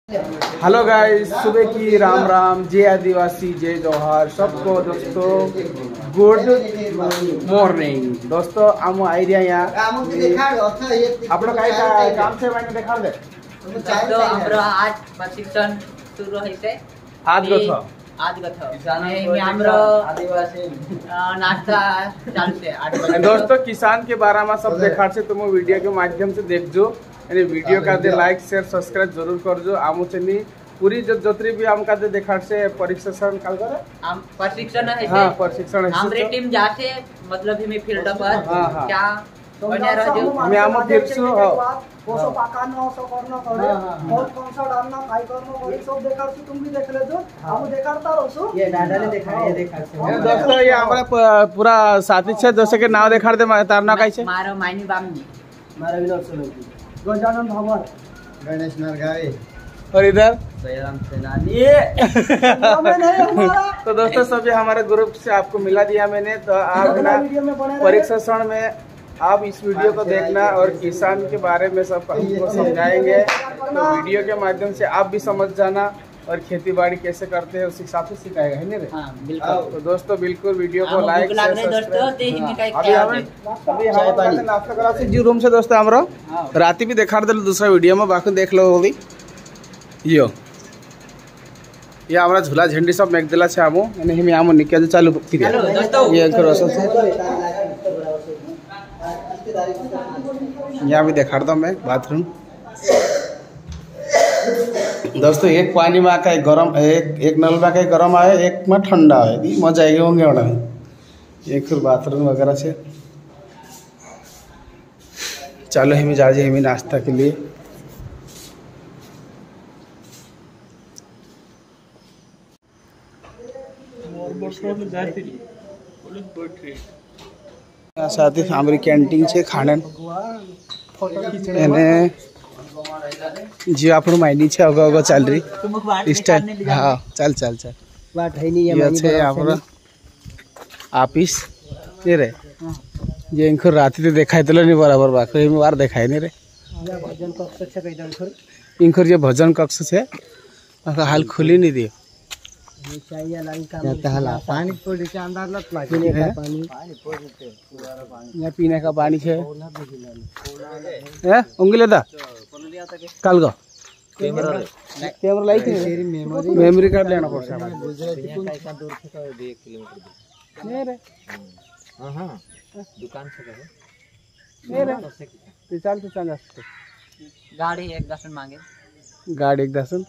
Hello guys, सुबह की राम राम, जय आदिवासी, जय जोहार सबको दोस्तों। गुड मॉर्निंग दोस्तों। आम आइडिया यहाँ आप लोग काम से मैंने देखा दे तो हमरो आज प्रशिक्षण शुरू होइसे आज गथ आज गथ हमरो नाश्ता चलते 8 बजे। दोस्तों किसान के बारे में सब देखा से तुम वीडियो के माध्यम से देख जो वीडियो का दे लाइक शेयर सब्सक्राइब जरूर कर जो। आमु चनी पूरी जोतरी भी आम का दे देखा से प्रशिक्षण काल करे हम प्रशिक्षण है। हां प्रशिक्षण है हमरे टीम जाते मतलब हिमे फील्ड पर क्या बने रह जो मैं आम फिरसु कोसो पाकानो सो करनो करे बहुत कौन सा डालना काय करनो करे सब देखा से तुम भी देख ले जो हम देखाता रहो ये दादा ने देखा ये देखा से दोस्तों ये हमारा पूरा साथी छे जैसे के नाम देखा दे तार ना काई छे मारो मायनी बामनी मारो विनोद सोलंकी गजानन भवर गणेश नरगावे और इधर जयराम सेनानी तो दोस्तों सभी हमारे ग्रुप से आपको मिला दिया मैंने। तो आप ना प्रशिक्षण में आप इस वीडियो को देखना और किसान के बारे में सब आपको समझाएंगे। तो वीडियो के माध्यम से आप भी समझ जाना और खेती बाड़ी कैसे करते हैं उस हिसाब से सिखाएगा है ना रे। हां बिल्कुल। तो दोस्तों बिल्कुल वीडियो को लाइक नाश्ता करा से जी रूम से दोस्तों हमरा राती भी देखा दे दूसरा वीडियो में बाकी देख लो अभी यो ये हमरा झूला झंडी सब मेक देला छे आमो एने हिमे आमो निके चालू फिर ये करो से यहाँ भी देखा दो मैं बाथरूम दोस्तों। एक पानी में का गरम एक नल में का गरम आए एक में ठंडा है मजा आएगी होंगे होना एक फिर बाथरूम वगैरह से। चलो हमें जा जाए हमें नाश्ता के लिए। साथ ही हमारी कैंटीन से खाने जी आप माइनी छे अगो अगो चल रही इस टाइम। हाँ चल चल चल बात है नहीं ये छे हमरा ऑफिस ये रे ये इनको रात में देखाई दिलो नहीं बराबर बाकी बार देखाई नहीं रे भजन कक्ष छे कई दन खर इनको ये भजन कक्ष छे हाल खुली नहीं दियो चाहिए लाइन का जाता हला पानी पड़ के अंदर लत पीने का पानी यहाँ पीने का पानी है उंगली दा कल गो कैमरा लाइक मेमोरी कार्ड लेना पड़ता है दुकान से चल तो चल गाड़ी एक दर्शन मांगे गाड़ी एक दर्शन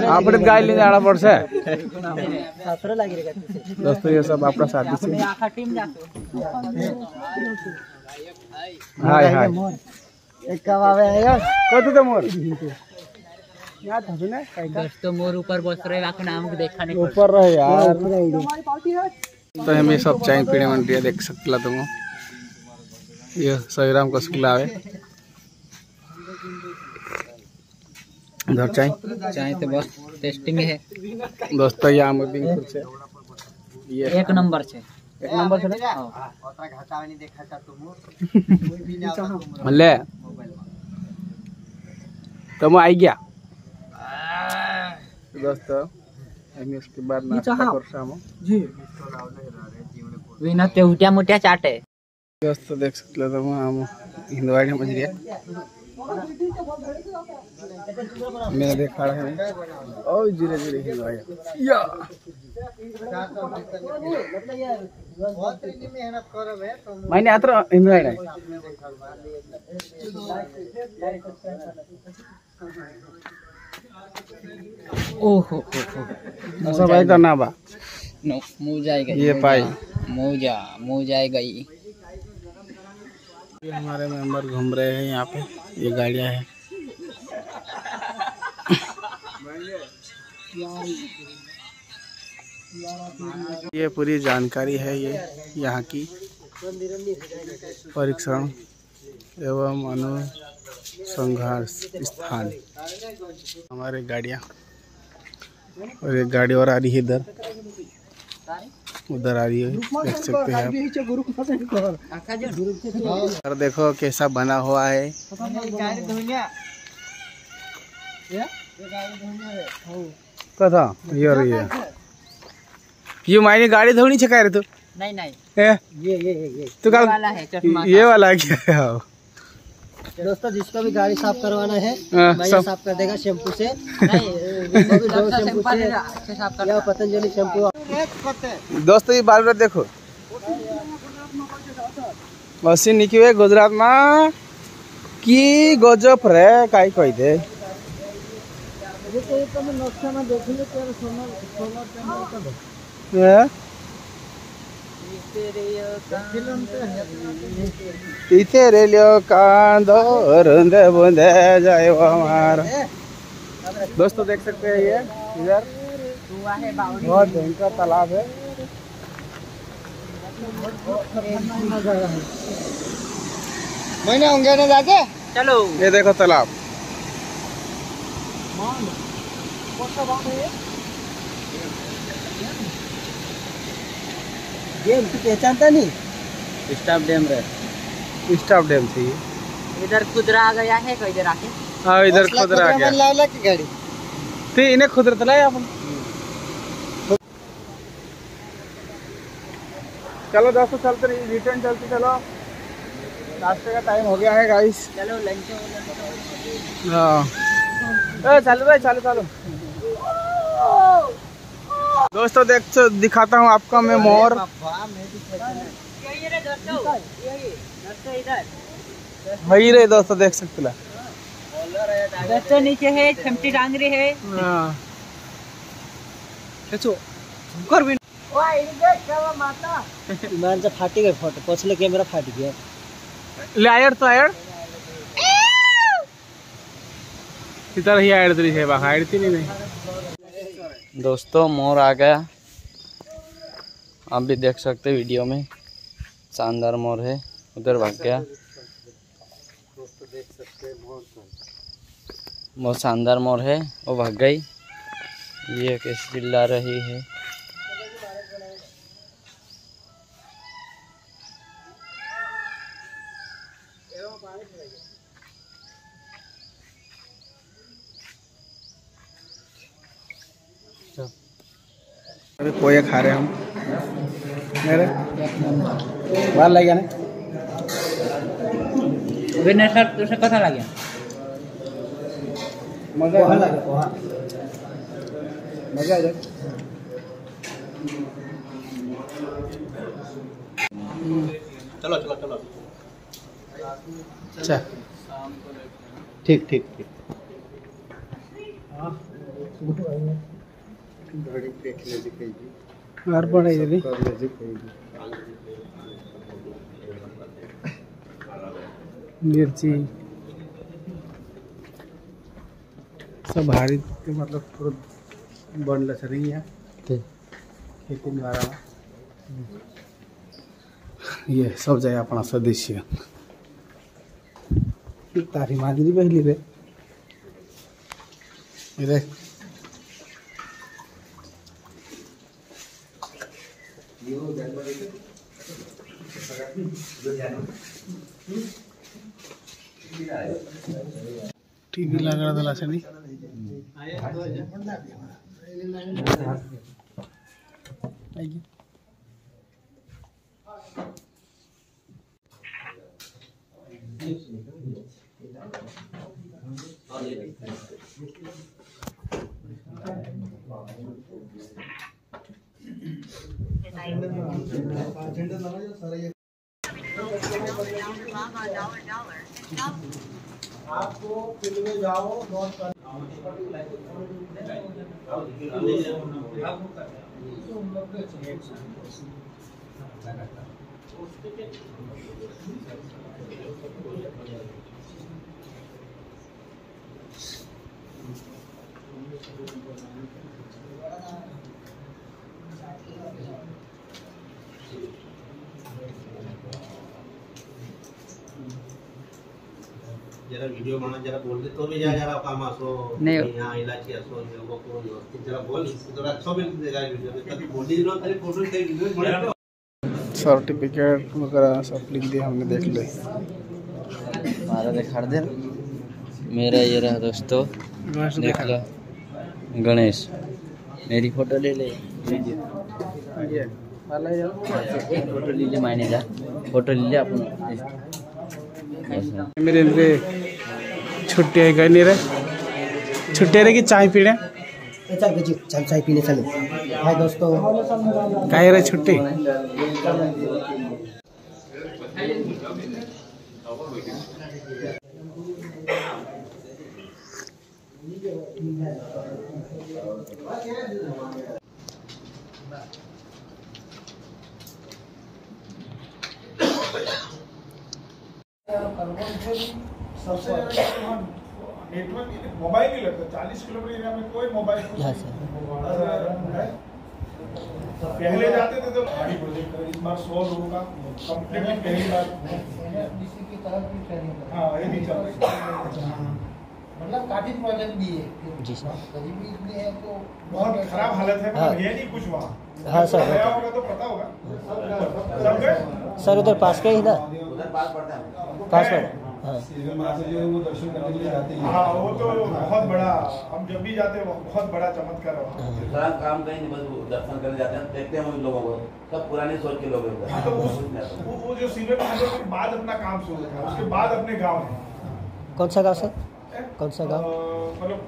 आप गाड़ी ले जाना पड़ता है दोस्तों। ये सब अपना साथी से हाय हाय एक कब आवे यार कत तो मोर याद है ना दोस्तों मोर ऊपर बस रहे आंख नाम देखा नहीं ऊपर रहे यार। हमारी पार्टी है तो हमें सब चाय पीने मंडी देख सकला तुम ये सहीराम का स्कूल आवे उधर चाय चाय तो बस टेस्टिंग है दोस्तों। ये आम बिंगपुर से ये एक नंबर से ले तो मैं आई गया दोस्तों। हमें उसके बाद नाश्ता करसामो जी विना तेवट्या मोठ्या चाटे दोस्तों देख सकते तुम हम हिंदवाड़ी समझ गया मैं देखा रहे ओ धीरे धीरे हिंदवाड़ी या मैंने आतर हिंदवाड़ी ओहो ऐसा भाई करना बा नो मुँह जाएगा ये पाई मुँह जाएगा ये हमारे मेंबर घूम रहे हैं यहाँ पे ये गाड़ियाँ हैं ये पूरी जानकारी है ये यहाँ की परीक्षण एवं अनुसंघर्ष स्थान हमारे गाड़ियाँ और एक गाड़ी और आ रही है इधर उधर आ रही है, देख सकते हैं आप। और देखो कैसा बना हुआ है कथा ये मायने गाड़ी धोनी छका रे तू नहीं नहीं ये तू कल वाला है चश्मा ये वाला क्या है? दोस्तों जिसको भी गाड़ी साफ करवाना है भैया सब साफ कर देगा शैम्पू से नहीं दो शैम्पू से अच्छे साफ या करता पतंजलि शैम्पू। दोस्तों ये बार देखो मशीन निकले गुजरात में की गजब रे काई कही दे नक्शा में देखेंगे इथे रेलियो कांदो रुंदे बुंदे जाए हमारा। दोस्तों देख सकते हैं ये इधर बहुत भयंकर तालाब है। मैंने होंगे ना जाके चलो ये देखो तालाब पहचानता नहीं स्टाफ डैम रे स्टाफ डैम थी। इधर खुदरा आ गया है इधर आके हाँ इधर खुदरा आ गया लावला की गाड़ी थी इन्हें खुदरा तलाया अपन। चलो दोस्तों चलते रिटर्न चलते चलो नाश्ते का टाइम हो गया है गाइस। चलो लंच हाँ चलो भाई चलो चलो। दोस्तों दिखाता हूँ आपका मैं मोर वही रहे दोस्तों देख सकते ला दोस्तों नीचे है चमची डांगरी है। ईमान से फाटी गई फोटो पछले कैमरा फाट गया ले आयर तो आयर इधर ही आयर है बाहर आयरती नहीं। दोस्तों मोर आ गया आप भी देख सकते वीडियो में शानदार मोर है उधर भाग गया। बहुत शानदार मोर है वो भाग गई। ये कैसे चिल्ला रही है अभी पोया खा रहे हम मेरे बाहर लग गया ना विनय सर तुझे कथा लगे मजा आ जाए चलो चलो चलो अच्छा ठीक ठीक ठीक और पढ़ाई जल्दी मिर्ची सब भारी मतलब पूरा बंडल रही है खेती द्वारा ये सब जाए अपना सदस्य तारी माजरी पहली रे ये टीवी लगा दला छनी आपको फिल्म में जाओ जरा वीडियो बना जरा बोल दे तो भी जरा काम आसो नहीं यहाँ इलाची आसो योगा को जरा बोल जरा सब देगा वीडियो में तब बॉडी नो खाली फोटो से वीडियो बना सर्टिफिकेट वगैरह सब लिख दिया हमने देख ले मारा दिखा दे मेरा ये रहा दोस्तों, देख लो गणेश। मेरी फोटो ले ले, ये वाला ये एक फोटो लीजिए मायने जा, फोटो लीजिए अपन। मेरे छुट्टी है कहीं नहीं रहे, छुट्टी रहे कि चाय पीने चल चाय पीने चले। हाय दोस्तों, कहीं रहे छुट्टी। नेटवर्क मोबाइल नहीं लगता 40 किलोमीटर एरिया में कोई मोबाइल पहले जाते थे तो भारी प्रोजेक्ट इस बार 100 लोगों का कंप्लीटली पहली बार। हाँ ये भी चल रहा है, मतलब काफी प्रोजेक्ट भी है जी सर, गरीबी इतनी है तो बहुत खराब हालत है, मतलब है नहीं कुछ वहाँ। हाँ सर, गया होगा तो पता होगा सब गए सर उधर पास के इधर पास पड़ता है पास पर। हाँ वो दर्शन करने के लिए जाते हैं। हाँ वो तो बहुत बड़ा, हम जब भी जाते हैं बहुत बड़ा चमत्कार है। खराब काम कहीं नहीं, बस दर्शन करने जाते हैं, देखते हैं उन लोगों को, सब पुराने सोच के लोग हैं। तो वो जो सीनियर महादेव के बाद अपना काम शुरू है, उसके बाद अपने गांव है। कौन सा गाँव सर, कौन सा गाँव? मतलब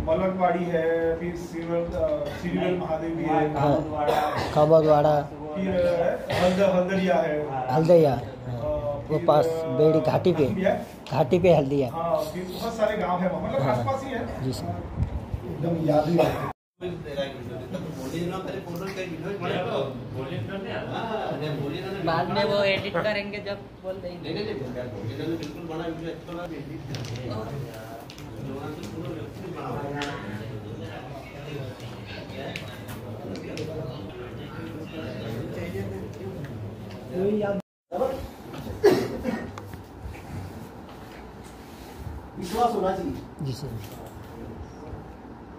मलकवाड़ी है, फिर सीरियल महादेव भी है, खाबड़वाड़ा, फिर हल्दरिया है, हल्दिया वो पास बेड़ी घाटी पे हल्दिया। हाँ फिर बहुत सारे गांव है, मतलब आसपास ही है जी सर। एकदम याद नहीं आता। बाद में वो एडिट करेंगे जब बोल देंगे। विश्वास होना चाहिए जी सर,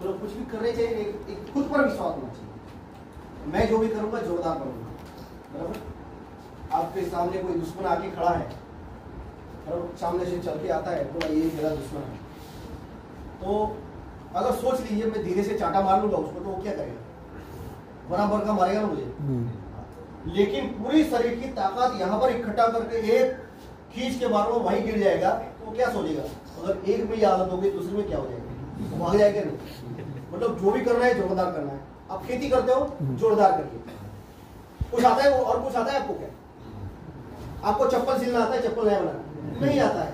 तो कुछ भी करने चाहिए एक खुद पर विश्वास होना चाहिए। मैं जो भी करूंगा जोरदार करूंगा, बराबर। आपके सामने कोई दुश्मन आके खड़ा है, बराबर, सामने से चल के आता है, बोला ये मेरा दुश्मन है, तो अगर सोच लीजिए मैं धीरे से चाटा मार लूंगा उसको, तो वो क्या करेगा? बराबर का मारेगा ना मुझे। लेकिन पूरी शरीर की ताकत यहाँ पर इकट्ठा करके एक खींच के मारो, वहीं गिर जाएगा, तो क्या सोचेगा? अगर एक में ये आदत होगी, दूसरे में क्या हो जाएगा? भाग जाएगा नहीं। मतलब जो भी करना है जोरदार करना है। आप खेती करते हो, जोरदार करिए। कुछ आता है वो, और कुछ आता है आपको? क्या आपको चप्पल सिलना आता है? चप्पल नया बनाना नहीं आता है?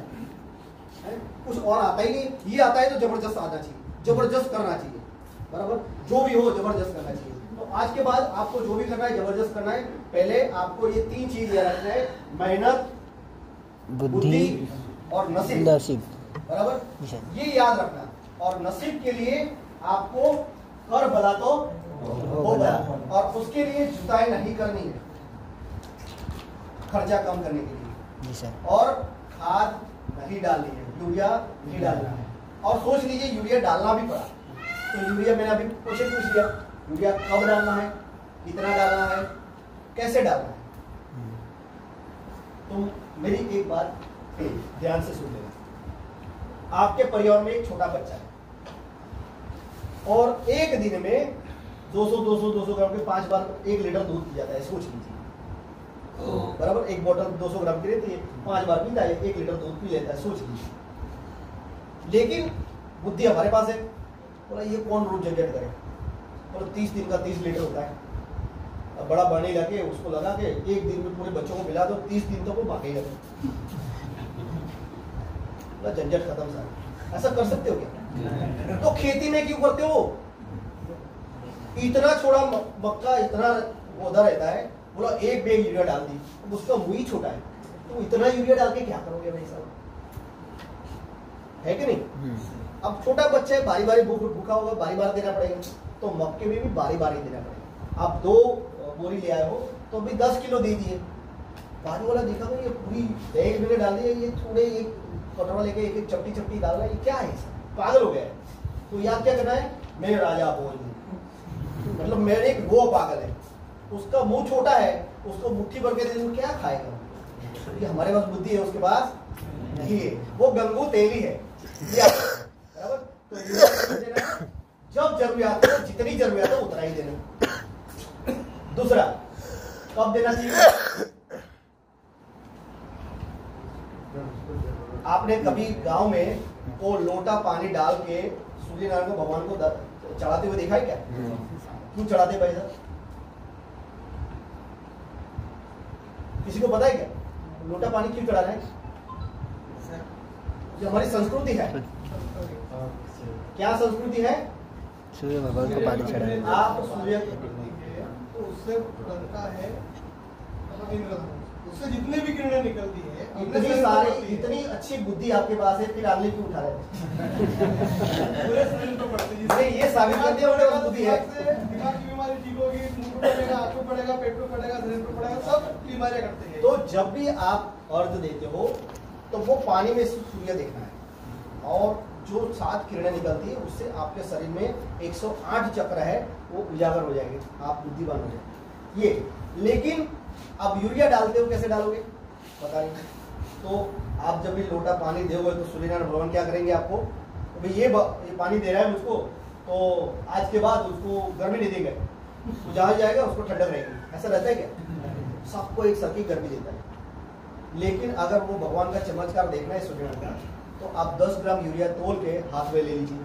कुछ और आता ही नहीं। ये आता है तो जबरदस्त आना चाहिए, जबरदस्त करना चाहिए, बराबर। जो भी हो जबरदस्त करना चाहिए। तो आज के बाद आपको जो भी करना है जबरदस्त करना है। पहले आपको ये 3 चीज याद रखना है, मेहनत, बुद्धि और नसीब, बराबर। ये याद रखना। और नसीब के लिए आपको कर भला तो हो भला, और उसके लिए जुताई नहीं करनी है, खर्चा कम करने के लिए जी सर। और खाद नहीं डालनी है, यूरिया नहीं डालना है। और सोच लीजिए यूरिया डालना भी पड़ा, तो यूरिया मैंने अभी क्वेश्चन पूछ लिया, यूरिया कब डालना है, कितना डालना है, कैसे डालना है। तो मेरी एक बात ध्यान से सुन लेना। आपके परिवार में एक छोटा बच्चा है और एक दिन में 200 ग्राम के 5 बार 1 लीटर दूध पी जाता है। सोच लीजिए, बराबर। एक बोतल 200 ग्राम की रहती है, 5 बार पीता है, 1 लीटर दूध पी लेता है। सोच लीजिए। लेकिन बुद्धि हमारे पास है, बोला ये कौन रोज जनरेट करे? बोला 30 दिन का 30 लीटर होता है। अब बड़ा पानी लाके उसको लगा के एक दिन में पूरे बच्चों को पिला दो, 30 दिन तक वो भागे लगे, झंझट खत्म सारा। ऐसा कर सकते हो क्या? तो खेती में क्यों करते हो? इतना छोटा मक्का, इतना पौधा रहता है, बोला 1 बैग यूरिया डाल दी, अब उसका मुंह ही छोटा है, तो इतना यूरिया डाल के क्या करोगे भाई साहब? है कि नहीं? अब छोटा बच्चा है, बारी बारी भूखा होगा, बारी बार देना पड़ेगा, तो मक्के में भी बारी बारी देना पड़ेगा। आप 2 बोरी ले आए हो तो अभी 10 किलो दे दिए। बाद वाला देखा भाई ये पूरी बैग मैंने डाल दिया, ये थोड़े एक कटोरा लेके एक चपटी डाल रहा है, ये क्या है? पागल हो गया है। तो याद क्या करना है? मैं राजा बोल, मतलब मेरे एक वो पागल है, उसका मुंह छोटा है, उसको मुट्ठी भर के दे दूं, क्या खाएगा? ये हमारे पास बुद्धि है, उसके पास नहीं है। वो गंगू तेली है, बराबर। तो यूरिया कितना देना है? जब जरूरियात है, जितनी जरूरियात है उतना ही देना। दूसरा, कब देना चाहिए? आपने कभी गांव में को लोटा पानी डाल के सूर्य नारायण को भगवान को चढ़ाते हुए देखा है क्या? क्यों चढ़ाते भाई साहब? किसी को पता है क्या लोटा पानी क्यों चढ़ा रहे हैं? ये हमारी संस्कृति है। क्या संस्कृति है? सूर्य भगवान को पानी चढ़ाना। आप सूर्य तो उससे बनता है उससे जितनी भी किरणें निकलती है, इतनी अच्छी बुद्धि आपके पास है, फिर आंगली क्यों उठा रहे हैं? पूरे शरीर को पड़ती है। ये साबित कर दिया उन्होंने बुद्धि है। दिमाग की बीमारी ठीक होगी, मुंह पे पड़ेगा, आंख पे पड़ेगा, पेट पे पड़ेगा, शरीर पे पड़ेगा, सब बीमारियां करते हैं। तो जब भी आप अर्घ देते हो तो वो पानी में सूर्य देखना है, और जो 7 किरणें निकलती है उससे आपके शरीर में 108 चक्र है वो उजागर हो जाएंगे, आप बुद्धिमान हो जाएंगे। ये लेकिन अब यूरिया डालते हो, कैसे डालोगे पता नहीं। तो आप जब भी लोटा पानी दोगे तो सूर्यनारायण भगवान क्या करेंगे आपको? तो भाई ये पानी दे रहा है मुझको, तो आज के बाद उसको गर्मी नहीं देंगे, तो जहाँ जाएगा उसको ठंडक रहेगी। ऐसा रहता है क्या? सबको एक सर की गर्मी देता है। लेकिन अगर वो भगवान का चमत्कार देखना है सूर्यनारायण का, तो आप 10 ग्राम यूरिया तोल के हाथ में ले लीजिए,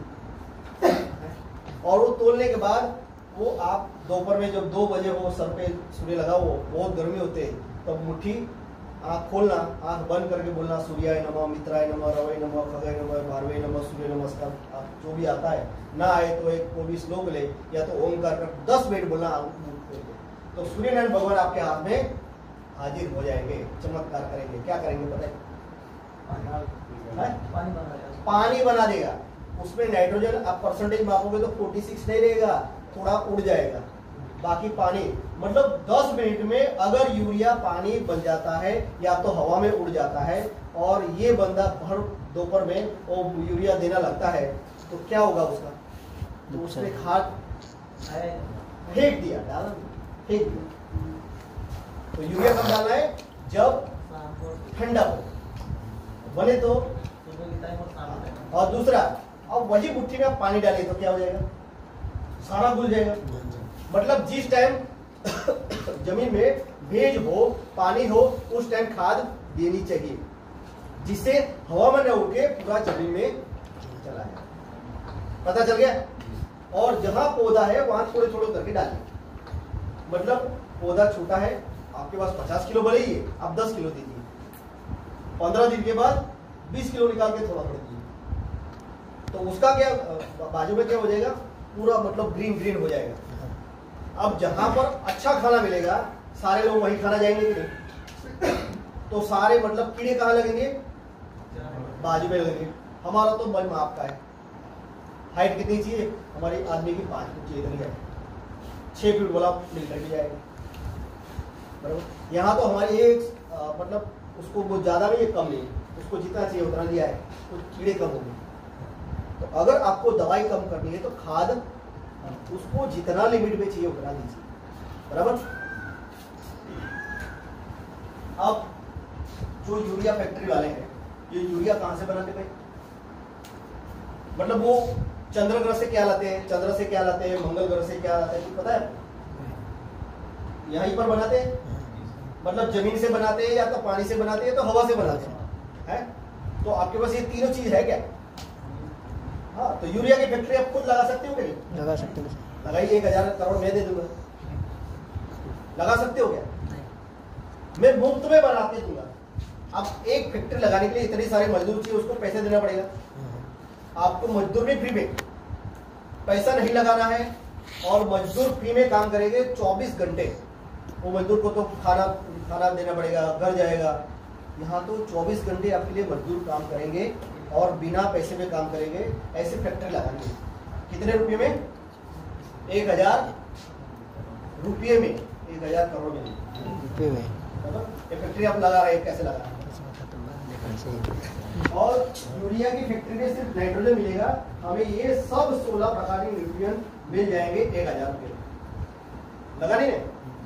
और वो तोलने के बाद वो आप दोपहर में जब 2 बजे वो सर पे सूर्य लगा हो, बहुत गर्मी होते है, तब मुट्ठी आँख खोलना, आँख बंद करके बोलना सूर्याय नमः, मित्राय नमः, रवै नमः, खगाय नमः, भारवे नमः, सूर्य नमस्कार, जो भी आता है। ना आए तो एक कोई भी श्लोक ले, या तो ओमकार कर 10 मिनट बोलना, तो सूर्यनारायण भगवान आपके हाथ में हाजिर हो जाएंगे, चमत्कार करेंगे। क्या करेंगे पता है? पानी बना देगा। उसमें नाइट्रोजन आप परसेंटेज मापोगे तो 46 नहीं रहेगा, थोड़ा उड़ जाएगा, बाकी पानी। मतलब 10 मिनट में अगर यूरिया पानी बन जाता है या तो हवा में उड़ जाता है, और ये बंदा भर दोपहर में वो यूरिया देना लगता है, तो क्या होगा उसका? तो उसने खाद फेंक दिया, डाला फेंक दिया। तो यूरिया कब डालना है? जब ठंडा हो, बने तो। और दूसरा, अब वही मुट्ठी में पानी डाले तो क्या हो जाएगा? सारा घुल जाएगा। मतलब जिस टाइम जमीन में भेज हो, पानी हो, उस टाइम खाद देनी चाहिए, जिससे हवा में न उठे, पूरा जमीन में चला जाए। पता चल गया? और जहां पौधा है वहां थोड़े थोड़े करके डालिए। मतलब पौधा छोटा है, आपके पास 50 किलो भले ही है, आप 10 किलो दीजिए, 15 दिन के बाद 20 किलो निकाल के थोड़ा थोड़ा दीजिए, तो उसका क्या बाजू में क्या हो जाएगा? पूरा मतलब ग्रीन ग्रीन हो जाएगा। अब जहां पर अच्छा खाना मिलेगा, सारे लोग वही खाना जाएंगे कि नहीं? तो सारे मतलब कीड़े कहाँ लगेंगे? बाजू में लगेंगे। हमारा तो मन माप का है, हाइट कितनी चाहिए? हमारी आदमी की 5 फुट चाहिए, इधर 6 फीट वाला मिलकर के जाएगा, बराबर। यहाँ तो हमारी एक मतलब उसको वो ज्यादा नहीं है, कम नहीं, उसको जितना चाहिए उतना दिया है, तो कीड़े कम होंगे। तो अगर आपको दवाई कम करनी है तो खाद उसको जितना लिमिट में चाहिए उतना दीजिए, बराबर। अब जो यूरिया फैक्ट्री वाले हैं, ये यूरिया कहां से बनाते भाई? मतलब वो चंद्र ग्रह से क्या लाते हैं, चंद्र से क्या लाते हैं, मंगल ग्रह से क्या लाते हैं, कुछ पता है? यहीं पर बनाते हैं, मतलब जमीन से बनाते हैं, या तो पानी से बनाते हैं, तो हवा से बनाते हैं, तो आपके पास ये तीनों चीज है क्या? हाँ, तो यूरिया की फैक्ट्री आप खुद लगा सकते हो क्या? लगा सकते हो। लगाइए, 1000 करोड़ मैं दे दूंगा, लगा सकते हो क्या? मैं मुफ्त में बना के दूंगा। अब एक फैक्ट्री लगाने के लिए इतने सारे मजदूर चाहिए, उसको पैसे देना पड़ेगा। आपको मजदूर भी फ्री में, पैसा नहीं लगाना है, और मजदूर फ्री में काम करेंगे 24 घंटे। वो मजदूर को तो खाना देना पड़ेगा, घर जाएगा। यहाँ तो 24 घंटे आपके लिए मजदूर काम करेंगे और बिना पैसे में काम करेंगे। ऐसे फैक्ट्री लगानी है। कितने रुपये में? 1000 रुपये में, 1000 करोड़ में रुपये में। ये फैक्ट्री आप लगा रहे हैं, कैसे लगा रहे हैं? और यूरिया की फैक्ट्री में सिर्फ नाइट्रोजन मिलेगा, हमें ये सब 16 प्रकार के न्यूट्रिएंट मिल जाएंगे 1000 रुपये। लगानी है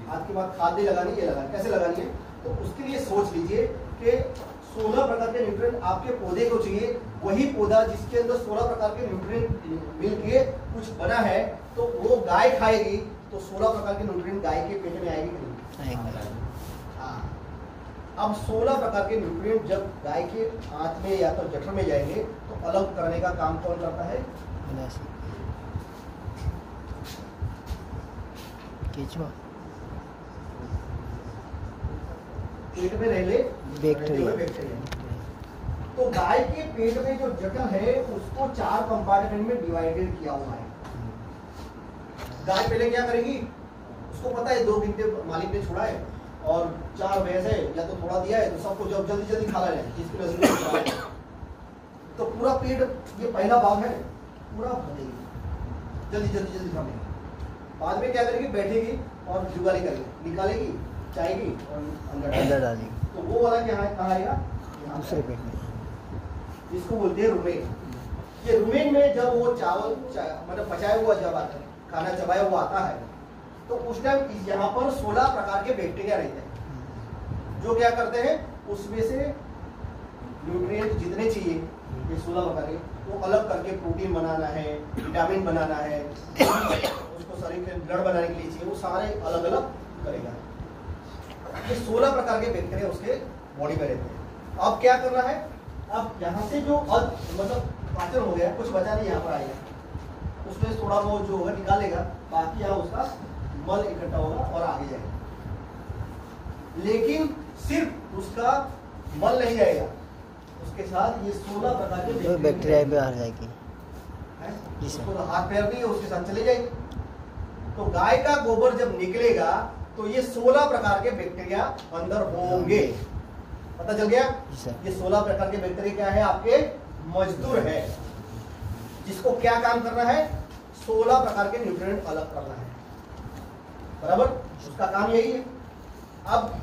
आज के बाद, खाद नहीं लगानी, ये लगानी। कैसे लगानी है? तो उसके लिए सोच लीजिए कि 16 प्रकार के न्यूट्रिएंट आपके पौधे को चाहिए, वही पौधा जिसके अंदर 16 प्रकार के न्यूट्रिएंट मिल के कुछ बना है तो वो गाय खाएगी, तो 16 प्रकार के न्यूट्रिएंट गाय के पेट में आएगी कि नहीं? हाँ। अब 16 प्रकार के न्यूट्रिएंट जब गाय के आंत में या तो जठर में जाएंगे तो अलग करने का काम कौन करता है? केचुआ। पेट में रह ले बैक्टीरिया। तो गाय के पेट में जो जठर है उसको 4 कंपार्टमेंट में डिवाइडेड किया हुआ है। गाय पहले क्या करेगी, उसको पता है 2 घंटे मालिक ने छोड़ा है और 4 भैंस है या तो थोड़ा दिया है तो सबको जब जल्दी जल्दी खा लेना है, जिसकी नजर में तो पूरा पेट, ये पहला भाग है, पूरा भर देगी, जल्दी जल्दी जल्दी खा लेगी। बाद में क्या करेगी, बैठेगी और जुगाली करेगी, निकालेगी, चाहेगी और अंदर डालेगी। तो वो वाला क्या है, कहाँ आएगा? दूसरे पेट में। इसको बोलते हैं रुमेन। ये रुमेन में जब वो चावल मतलब पचाया हुआ जब आता है, खाना चबाया हुआ आता है, तो उस टाइम यहाँ पर 16 प्रकार के बैक्टीरिया रहते हैं जो क्या करते हैं, उसमें से न्यूट्रिएंट जितने चाहिए ये 16 प्रकार के, वो अलग करके प्रोटीन बनाना है, विटामिन बनाना है, उसको शरीर के ब्लड बनाने के लिए चाहिए, वो सारे अलग अलग करेगा। ये 16 प्रकार के बैक्टीरिया उसके बॉडी में रहते हैं। अब क्या करना है, अब यहाँ से जो मतलब पाचन हो गया, कुछ बचा नहीं यहाँ पर आएगा, उसमें थोड़ा वो जो होगा निकालेगा, बाकी यहाँ उसका मल इकट्ठा होगा और आगे जाएगा। लेकिन सिर्फ उसका मल नहीं जाएगा, उसके साथ ये 16 प्रकार के बैक्टीरिया भी आ जाएगी, उसको तो हाथ पैर नहीं है, उसके साथ चले जाएंगे। तो गाय का गोबर जब निकलेगा तो ये 16 प्रकार के बैक्टीरिया अंदर होंगे। पता चल गया? ये 16 प्रकार के बैक्टीरिया क्या है, आपके मजदूर है, जिसको क्या काम करना है, 16 प्रकार के न्यूट्रिएंट अलग करना है। बराबर, उसका काम यही है। अब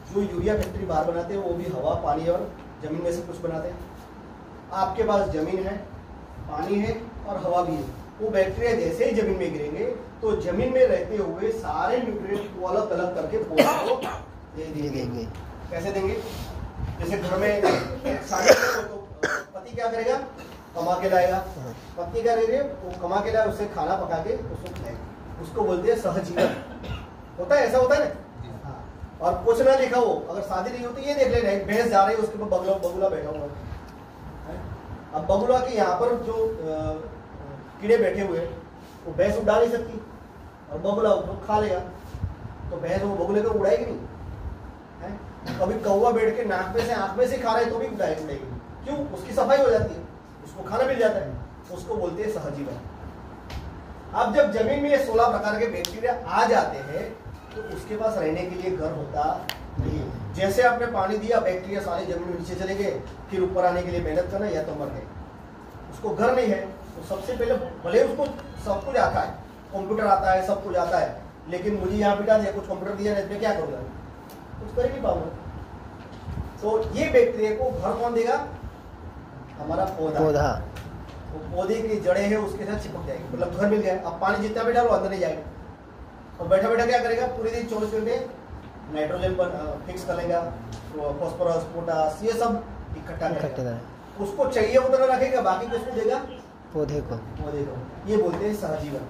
जो यूरिया फैक्ट्री बाहर बनाते हैं वो भी हवा, पानी और जमीन में से कुछ बनाते हैं। आपके पास जमीन है, पानी है और हवा भी है। वो बैक्टीरिया जैसे ही जमीन में गिरेंगे तो जमीन में रहते हुए सारे न्यूट्रिएंट को अलग अलग करके पौधे को दे देंगे। कैसे देंगे? जैसे घर में तो पति क्या करेगा, कमा के लाएगा, पत्नी क्या करेगी, वो कमा के लाए, उससे खाना पका के उसको खिलाएगा, उसको बोलते हैं सहजीवन। होता है, ऐसा होता है ना। और कुछ ना लिखा हो, अगर शादी नहीं होती, ये देख लेना, एक भैंस जा रही है, उसके ऊपर बगुला बैठा हुआ है। अब बगुला के यहाँ पर जो कीड़े बैठे हुए, वो भैंस उड़ा नहीं सकती और बगुला उसको खा लेगा, तो भैंस वो बगुले को उड़ाएगी नहीं है? कभी कौवा बैठ के नाक में से आंख में से खा रहा है तो भी उड़ाएगी। क्यों? उसकी सफाई हो जाती है, उसको खाना मिल जाता है, उसको बोलते हैं सहजीवन। अब जब जमीन में ये 16 प्रकार के बैक्टीरिया आ जाते हैं तो उसके पास रहने के लिए घर होता नहीं। जैसे आपने पानी दिया, बैक्टीरिया सारे जमीन में नीचे चले गए, फिर ऊपर आने के लिए मेहनत करना, या तो मर गए। उसको घर नहीं है, तो सबसे पहले भले उसको सब कुछ आता है, कंप्यूटर आता है, सब कुछ आता है, लेकिन मुझे यहाँ बिठा दिया, कुछ कंप्यूटर दिया नहीं, क्या करूँगा? कुछ कर ही नहीं पाऊंगा। तो ये बैक्टीरिया को घर कौन देगा? हमारा पौधा। तो पौधे की जड़ें हैं उसके साथ चिपक जाएगी, मतलब घर मिल गया। अब पानी जितना भी डालो अंदर नहीं जाएगा, और बैठा बैठा क्या करेगा, पूरे दिन 24 घंटे नाइट्रोजन पर फिक्स कर लेगा, फॉस्फोरस, पोटास, ये सब इकट्ठा करेगा। उसको चाहिए उतना रखेगा, बाकी किसको देगा? पौधे को। ये बोलते हैं सहजीवन।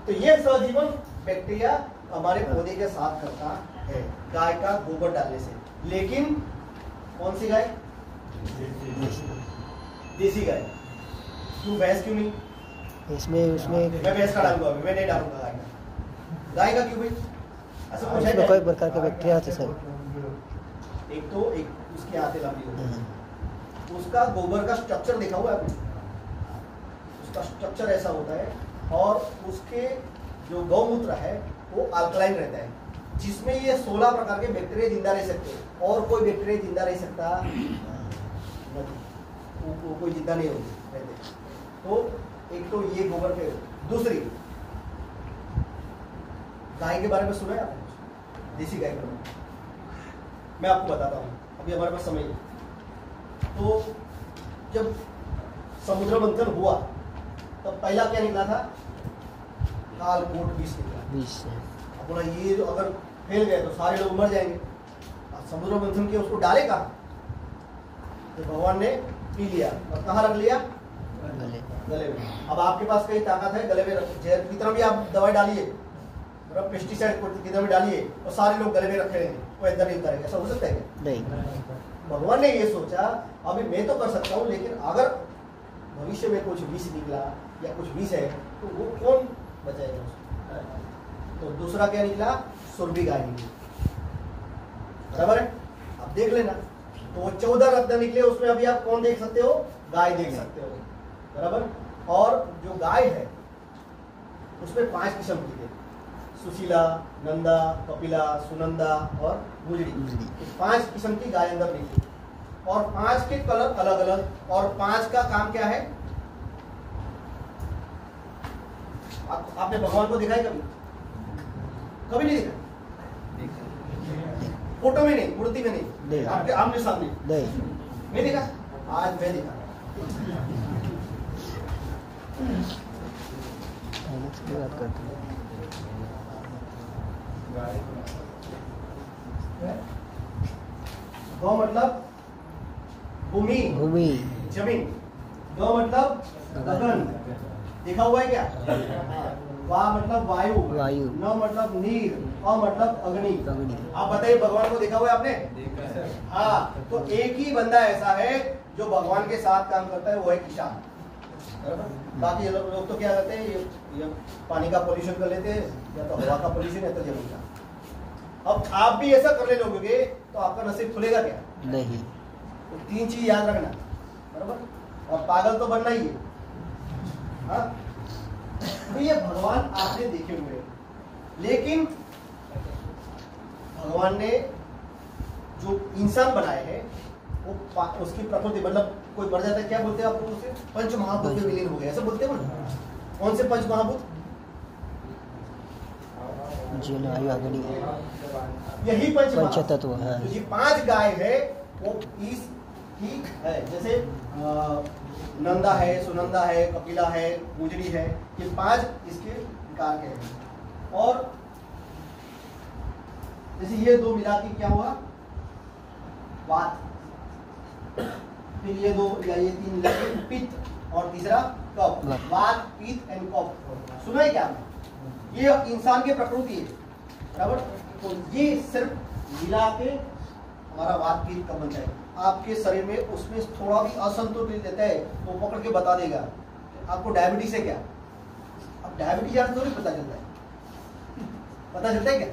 तो ये सहजीवन बैक्टीरिया हमारे पौधे के साथ करता है गाय का गोबर डालने से। लेकिन कौन सी गाय? देसी गाय। क्यों भैंस क्यों नहीं? उसमें मैं भैंस का डालूंगा, मैं नहीं डालूंगा गाय का। गाय का क्यों भाई? ऐसा कुछ है? कोई प्रकार के बैक्टीरिया आते सर। एक तो एक उसके आते लंबी होती है, उसका गोबर का स्ट्रक्चर देखा हुआ है आपने? उसका स्ट्रक्चर ऐसा होता है, और उसके जो गौमूत्र है वो अल्कलाइन रहता है, जिसमें ये 16 प्रकार के बैक्टीरिया जिंदा रह सकते हैं, और कोई बैक्टीरिया जिंदा रह सकता नहीं, वो कोई जिंदा नहीं होते रहते। तो एक तो ये गोबर पे। दूसरी, गाय के बारे में सुना है आपने? देसी गाय के बारे में मैं आपको बताता हूँ, अभी हमारे पास समय नहीं। तो जब समुद्र मंथन हुआ तब पहला क्या निकला था? कालकोट विष निकला। अब बोला ये जो अगर फैल गए तो सारे लोग मर जाएंगे। समुद्र मंथन के उसको डाले कहाँ? तो भगवान ने पी लिया और कहाँ रख लिया? गले गले में। अब आपके पास कई ताकत है, गले में जहर कितना भी आप दवाई डालिए, पेस्टिसाइड कितना भी डालिए और सारे लोग गले में रखे रहेंगे, वो इधर नहीं उतरेगा। ऐसा हो सकता है क्या? नहीं। भगवान ने ये सोचा अभी मैं तो कर सकता हूँ, लेकिन अगर भविष्य में कुछ विष निकला या कुछ विष है तो वो कौन बचाएगा उसको? तो दूसरा क्या निकला? सुरभि गाय निकली। बराबर है? अब देख लेना, तो वो 14 रत्न निकले, उसमें अभी आप कौन देख सकते हो? गाय देख सकते हो। बराबर? और जो गाय है उसमें 5 किस्म की है, सुशीला, नंदा, कपिला, सुनंदा और गुजरी। 5 किस्म की गाय अंदर निकली और 5 के कलर अलग अलग, और 5 का काम क्या है? आपने भगवान को देखा है कभी? कभी नहीं देखा? फोटो में नहीं, मूर्ति में नहीं, आपके आमने सामने नहीं देखा? आज मैं देखा। बात करते हैं। गौ मतलब भूमि, भूमि, जमीन। गौ मतलब गगन, देखा हुआ है क्या? वा मतलब वायु, वायु। न मतलब नीर, अ मतलब अग्नि। अग्नि। आप बताइए भगवान को देखा हुआ है आपने? हाँ, तो एक ही बंदा ऐसा है जो भगवान के साथ काम करता है, वो है किसान। बाकी लोग तो क्या करते हैं, ये पानी का पोल्यूशन कर लेते हैं, या तो हवा का पोल्यूशन, या तो जमीन का। अब आप भी ऐसा करने लगोगे तो आपका नसीब खुलेगा क्या? नहीं। तो 3 चीज याद रखना, बराबर? और पागल तो बनना ही है। हाँ? तो ये भगवान आपने देखे हुए, लेकिन भगवान ने जो इंसान बनाए हैं वो उसकी प्रकृति, मतलब कोई बढ़ जाता है, क्या बोलते हैं आप लोग उसे? पंच महाभूत में विलीन हो गए, ऐसा बोलते हैं ना? कौन से पंच महाभूत? जल, वायु, अग्नि, यही पंच तत्व है। तो ये 5 गाय है वो इस की है, जैसे नंदा है, सुनंदा है, कपिला है, गुजरी है, ये 5 इसके प्रकार के हैं। और जैसे ये 2 मिला के क्या हुआ? वात। फिर ये 2 या ये 3 मिला के पित्त, और तीसरा कफ। वात, पित्त एंड कफ। सुना है क्या? ये इंसान की प्रकृति है, बराबर? तो ये सिर्फ मिला के हमारा वात पित्त कब बन जाएगा। आपके शरीर में उसमें थोड़ा भी असंतुलित देता है तो पकड़ के बता देगा आपको डायबिटीज है क्या। अब डायबिटीज यहाँ थोड़ी पता चलता है, पता चलता है क्या?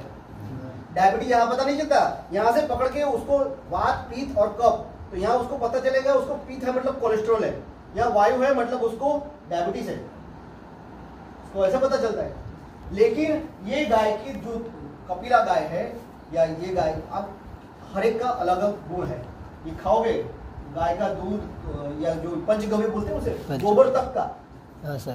डायबिटीज यहाँ पता नहीं चलता, यहाँ से पकड़ के उसको वात, पित्त और कफ, तो यहाँ उसको पता चलेगा उसको पित्त है मतलब कोलेस्ट्रॉल है, यहाँ वायु है मतलब उसको डायबिटीज है, उसको ऐसा पता चलता है। लेकिन ये गाय की जो कपिला गाय है या ये गाय, अब हर एक का अलग अलग गुण है। ये खाओगे गाय का दूध या जो पंचगव्य बोलते हैं उसे, गोबर तक का,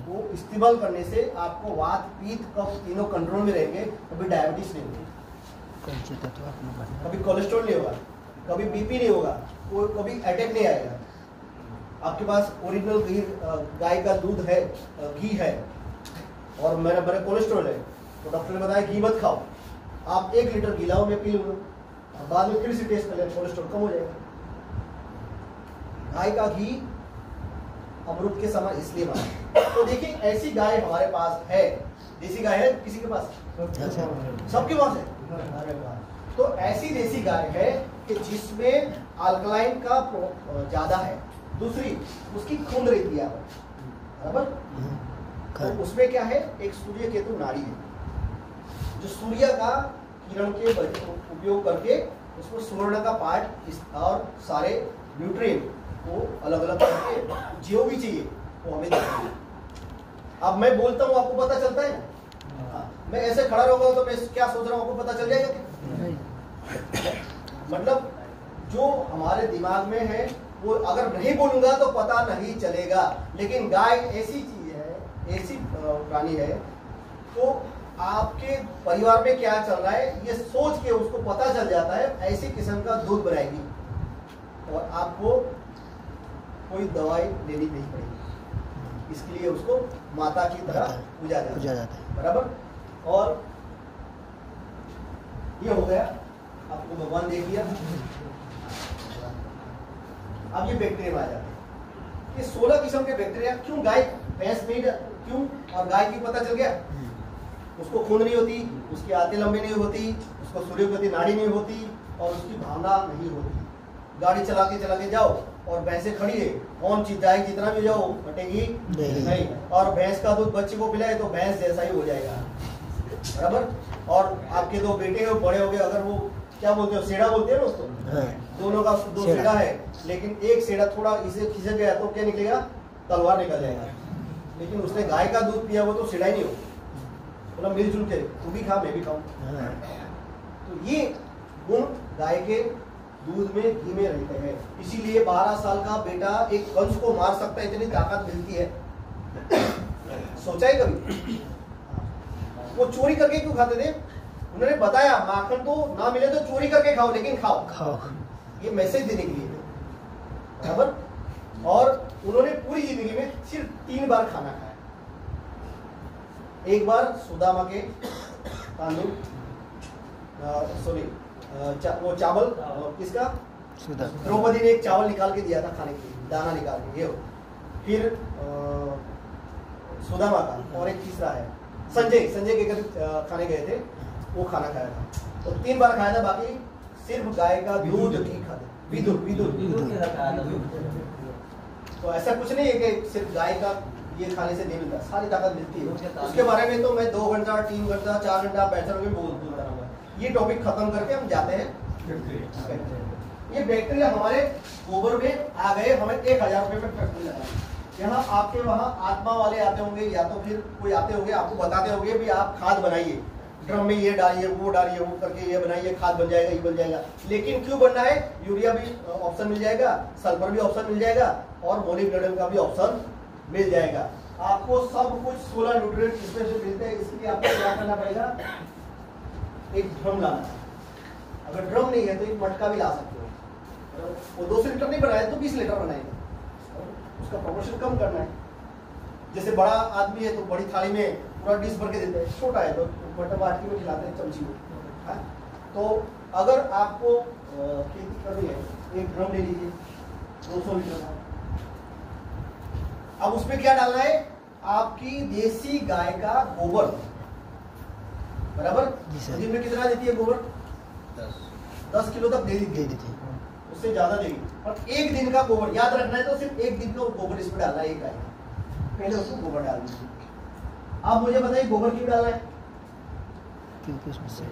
वो इस्तेमाल करने से आपको वात, पित्त, कफ तीनों कंट्रोल में रहेंगे, कभी डायबिटीज नहीं होगी, कभी कोलेस्ट्रॉल नहीं होगा, कभी बीपी नहीं होगा, कभी अटैक नहीं आएगा। आपके पास ओरिजिनल गाय का दूध है, घी है, और मेरा कोलेस्ट्रॉल है, तो डॉक्टर ने बताया घी मत खाओ, आप 1 लीटर घी लाओ, मैं पी लूंगा, बाद में फिर से टेस्ट कर लें, कोलेस्ट्रॉल कम हो जाएगा। गाय का घी अमृत के समान इसलिए बना। तो देखिए ऐसी गाय हमारे पास है, देसी गाय है किसी के पास? सबके पास है। तो ऐसी देसी गाय है कि जिसमें अल्कलाइन का ज्यादा है, दूसरी उसकी खून रहती है, बराबर? तो उसमें क्या है, एक सूर्य केतु नाड़ी है, जो सूर्य का किरण के उपयोग करके उसको स्वर्ण का पार्ट और सारे न्यूट्रिएंट को अलग अलग करके जो भी चाहिए वो हमें देते हैं। अब मैं बोलता हूँ आपको पता चलता है ना? मैं ऐसे खड़ा रहूंगा तो मैं क्या सोच रहा हूँ आपको पता चल जाएगा क्या? मतलब जो हमारे दिमाग में है वो अगर नहीं बोलूंगा तो पता नहीं चलेगा। लेकिन गाय ऐसी चीज है, ऐसी प्राणी है, तो आपके परिवार में क्या चल रहा है ये सोच के उसको पता चल जाता है, ऐसी किस्म का दूध बनाएगी और आपको कोई दवाई लेनी नहीं पड़ेगी। इसके लिए उसको माता की तरह पूजा जाता है, बराबर? और ये हो गया, आपको भगवान देख लिया। अब ये बैक्टीरिया में आ जाते हैं। ये 16 किस्म के बैक्टीरिया। क्यों गाय भैंस नहीं क्यों और गाय की पता चल गया? उसको खून नहीं होती, उसकी आंतें लंबी नहीं होती, उसको सूर्यप्रति नाड़ी नहीं होती और उसकी भावना नहीं होती। गाड़ी चला के जाओ और भैंसे खड़ी है, कौन चिल्लाए जितना भी जाओ हटेगी नहीं। और भैंस का दूध बच्चे को पिलाए तो भैंस जैसा ही हो जाएगा, बराबर। और आपके दो बेटे हैं, बड़े हो गए, अगर वो क्या बोलते हो, सेड़ा बोलते हैं ना उसको, दोनों का दो सेड़ा है, लेकिन एक सेड़ा थोड़ा इसे खिसक गया तो क्या निकलेगा? तलवार निकल जाएगा। लेकिन उसने गाय का दूध पिया वो तो सेड़ा ही नहीं हो, मतलब मिलजुल के तू भी खा मैं भी खाऊं। तो ये गुण गाय के दूध में घी में रहते हैं। इसीलिए 12 साल का बेटा एक कंस को मार सकता है, इतनी ताकत मिलती है। सोचा है कभी? वो चोरी करके क्यों खाते थे? उन्होंने बताया माखन तो ना मिले तो चोरी करके खाओ, लेकिन खाओ। ये मैसेज देने के लिए, बराबर। और उन्होंने पूरी जिंदगी में सिर्फ 3 बार खाना खाया। एक बार सुदामा के तांदूल, वो चावल किसका? द्रौपदी ने एक चावल निकाल के दिया था खाने के लिए, दाना निकाल के। ये फिर सुदामा का, और एक तीसरा है संजय के घर खाने गए थे, वो खाना खाया था। तो 3 बार खाया था, बाकी सिर्फ गाय का दूध ही खाते। विदुर तो ऐसा कुछ नहीं है कि सिर्फ गाय का ये खाने से नहीं मिलता, सारी ताकत मिलती है। उसके बारे में तो मैं 2 घंटा 3 घंटा 4 घंटा बैठकर भी बोलता रहूंगा। ये टॉपिक खत्म करके हम जाते हैं। ये बैक्टीरिया हमारे गोबर में आ गए, हमें 1000 रुपए में फैक्ट्री लगा। यहाँ आपके वहाँ आत्मा वाले आते होंगे, या तो फिर कोई आते होंगे, आपको बताते होंगे भी आप खाद बनाइए, ड्रम में ये डालिए, वो डालिए, वो करके ये बनाइए, खाद बन जाएगा, ये बन जाएगा। लेकिन क्यों बनना है? यूरिया भी ऑप्शन मिल जाएगा, सल्फर भी ऑप्शन मिल जाएगा, और मोलिब्डेनम का भी ऑप्शन मिल जाएगा। आपको सब कुछ 16 न्यूट्रिएंट इसमें से मिलते हैं। इसलिए आपको क्या करना पड़ेगा? एक ड्रम लाना है। अगर ड्रम नहीं है तो एक मटका भी ला सकते हो। वो 200 लीटर नहीं बनाया तो 20 लीटर बनाएंगे, उसका प्रोपोर्शन कम करना है। जैसे बड़ा आदमी है तो बड़ी थाली में पूरा डिश भर के देते हैं, छोटा है तो बटर बाटी में खिलाते हैं, चमची में। तो अगर आपको खेती करनी है, एक ड्रम ले लीजिए 200 लीटर का। अब उसमें क्या डालना है? आपकी देसी गाय का गोबर, बराबर। दिन में कितना देती है गोबर? 10 किलो तक दे देती है, उससे ज्यादा देगी। और एक दिन का गोबर याद रखना है, तो सिर्फ एक दिन का गोबर इसमें डालना है, एक गाय का। पहले उसको गोबर डाल दीजिए। आप मुझे बताइए गोबर क्यों डालना है? क्योंकि उसमें से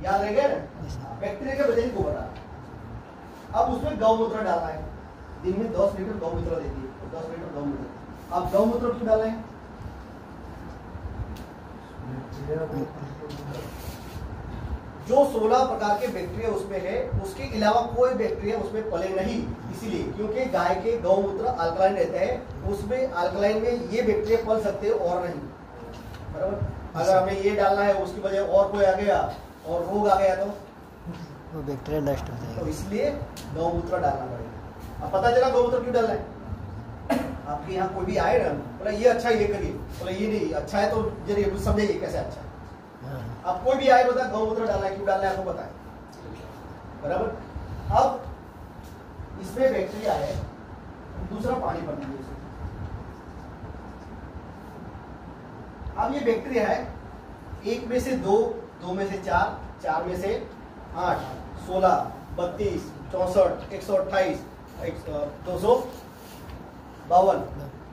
याद रहेगा ना, बैक्टीरिया के वजह से गोबर डालना। अब उसमें गौमूत्र डालना है। दिन में 10 लीटर गौमूत्र देती है, तो 10 लीटर गौमूत्र। आप गौमूत्र क्यों डालें? जो 16 प्रकार के बैक्टीरिया उसमें है, उसके अलावा कोई बैक्टीरिया उसमें पले नहीं। इसीलिए क्योंकि गाय के गौमूत्र अल्कलाइन रहते हैं, उसमें अल्कलाइन में ये बैक्टीरिया पल सकते हैं और नहीं, बराबर। अगर हमें ये डालना है, उसकी वजह और कोई आ गया और रोग आ गया तो वो बैक्टीरिया नष्ट हो जाएगा। तो इसलिए गौमूत्र डालना पड़ेगा। अब पता चला गौमूत्र क्यों डालना है? आपके यहाँ कोई भी आए ना, बोला ये अच्छा है, ये करिए, बोला ये नहीं अच्छा है, तो जरिए समझिए कैसे अच्छा है। अब कोई भी आए बता गौमूत्र डालना है, क्यों डालना है आपको बताएं, बराबर। अब इसमें बैक्टीरिया है, दूसरा पानी भर दीजिए उसे। अब ये बैक्टीरिया है, 1 में से 2, 2 में से 4, 4 में से 8, 16, 32, 64, 128, 252,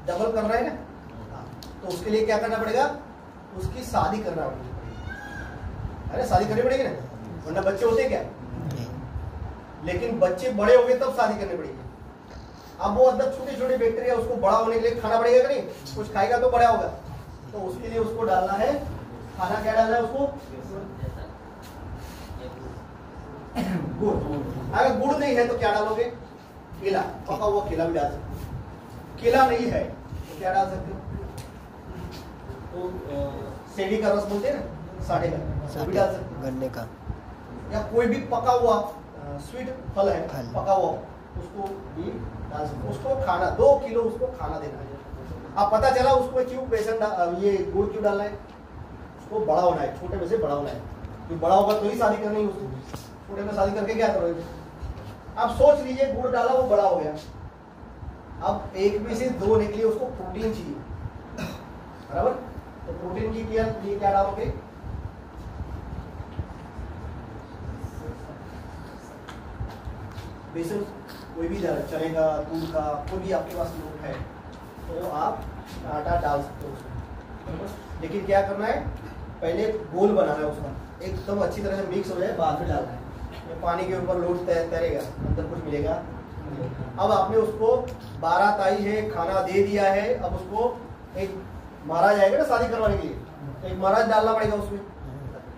डबल कर रहा है ना। तो उसके लिए क्या करना पड़ेगा? उसकी शादी करना पड़ेगा, अरे शादी करनी पड़ेगी ना, वरना बच्चे होते क्या? लेकिन बच्चे बड़े हो गए तब शादी करनी पड़ेगी। अब वो अंदर छोटे छोटे बैक्टीरिया, उसको बड़ा होने के लिए खाना पड़ेगा कि नहीं? कुछ खाएगा तो बड़ा होगा, तो उसके लिए उसको डालना है खाना। क्या डालना है उसको? गुड़। अगर गुड़ नहीं है तो क्या डालोगे? केला, पका हुआ केला भी डाल सकते हो। केला नहीं है तो क्या डाल सकते हो? तो सेडी का रस बोलते हैं ना, साढ़े का भी डाल सकते हो, गन्ने का, या कोई भी पका हुआ स्वीट फल है, पका हुआ, उसको भी डाल सकते हो। उसको खाना 2 किलो उसको खाना देना है। अब पता चला उसको क्यों बेसन ये गुड़ क्यों डालना है? उसको बड़ा होना है, छोटे में से बड़ा होना है। तो बड़ा होगा तो ही शादी करनी है उसको, छोटे में शादी करके क्या करोगे? अब सोच लीजिए गुड़ डाला वो बड़ा हो गया, अब एक में से दो निकली, उसको प्रोटीन चाहिए, बराबर। तो प्रोटीन की क्या डालोगे, बेसन कोई भी चलेगा, दूध का कोई भी आपके पास लोट है तो आप आटा डाल सकते हो उसमें। लेकिन क्या करना है, पहले गोल बनाना है उसका, एकदम अच्छी तरह से मिक्स हो जाए, बाद में डालना है। ये पानी के ऊपर लोट तैरेगा, अंदर कुछ मिलेगा। अब आपने उसको 12 ताई है, खाना दे दिया है, अब उसको एक महाराज आएगा ना शादी करवाने के लिए, तो एक महाराज डालना पड़ेगा उसमें।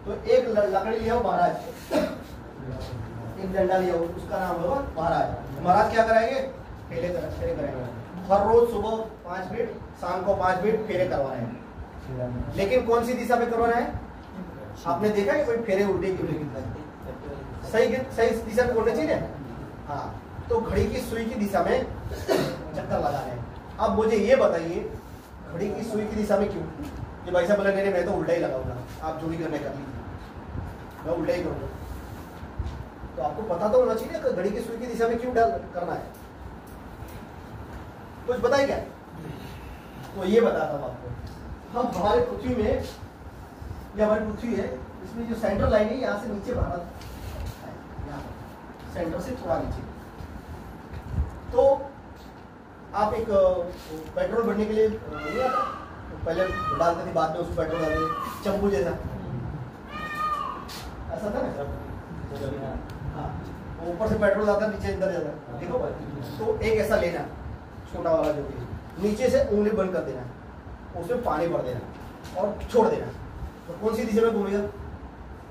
तो एक लकड़ी लिया हो महाराज, एक डंडा लिया हो, उसका नाम होगा महाराज। महाराज क्या कराएंगे, फेरे कराएंगे। हर रोज सुबह 5 मिनट, शाम को 5 मिनट फेरे करवाना है। लेकिन कौन सी दिशा में करवाना है, आपने देखा है कोई फेरे उल्टे की सही दिशा में उड़ने चाहिए। हाँ, तो घड़ी की सुई की दिशा में चक्कर लगाना है। अब मुझे ये बताइए, घड़ी की सुई की दिशा में क्यों? ये भाई साहब बोले मैं तो उल्टा ही लगाऊंगा, आप जो भी करने कर लीजिए, मैं उल्टा ही करूंगा। तो आपको पता तो होना चाहिए कि घड़ी की सुई की दिशा में क्यों करना है, कुछ बताइए क्या? तो ये बताता हूँ आपको। हम हमारे पृथ्वी में, ये हमारी पृथ्वी है, इसमें जो सेंट्रल लाइन है यहाँ से नीचे भारत, सेंटर से थोड़ा नीचे। तो आप एक पेट्रोल भरने के लिए नहीं आता, तो पहले डालते थे, बाद में उसको पेट्रोल डालते, चंपू जैसा, ऐसा था ना। हाँ, ऊपर से पेट्रोल आता, नीचे अंदर जाता, देखो। तो एक ऐसा लेना छोटा वाला, जो कि नीचे से उंगली बंद कर देना, उसमें पानी भर देना और छोड़ देना। तो कौन सी दिशा में घूमेगा,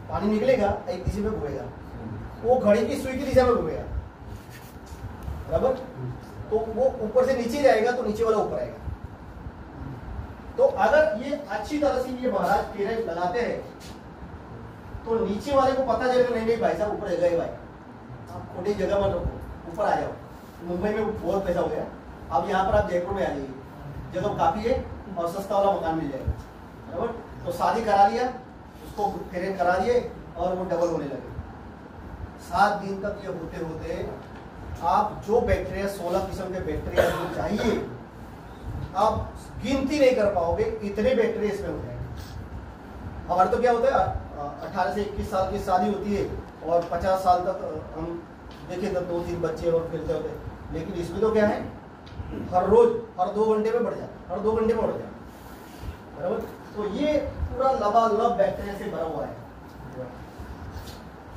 पानी निकलेगा, एक दिशा में घूमेगा, वो घड़ी की सुई की दिशा में घूमेगा, बराबर। तो वो ऊपर से नीचे जाएगा तो नीचे वाला ऊपर आएगा। तो अगर ये अच्छी तरह से ये महाराज फेरे लगाते हैं तो नीचे वाले को पता चलेगा, नहीं भाई साहब ऊपर गए, भाई आप खोटी जगह मत रखो, ऊपर आ जाओ। मुंबई में बहुत पैसा हो गया, अब यहाँ पर आप जयपुर में आ जाइए, जगह काफी है और सस्ता वाला मकान मिल जाएगा, बराबर। तो शादी करा लिया, उसको फेरे करा दिए और वो डबल होने लगे। 7 दिन तक ये होते होते आप जो बैक्टीरिया, 16 किस्म के बैक्टीरिया जो चाहिए, आप गिनती नहीं कर पाओगे, इतने बैक्टीरिया इसमें हो जाएंगे। हमारे तो क्या होता है, 18 से 21 साल की शादी होती है और 50 साल तक हम देखें तब 2-3 बच्चे और फिरते होते, लेकिन इसमें तो क्या है, हर रोज हर 2 घंटे में बढ़ जाता, हर 2 घंटे में बढ़ जाता, बराबर। तो ये पूरा लबालब बैक्टीरिया से भरा हुआ है,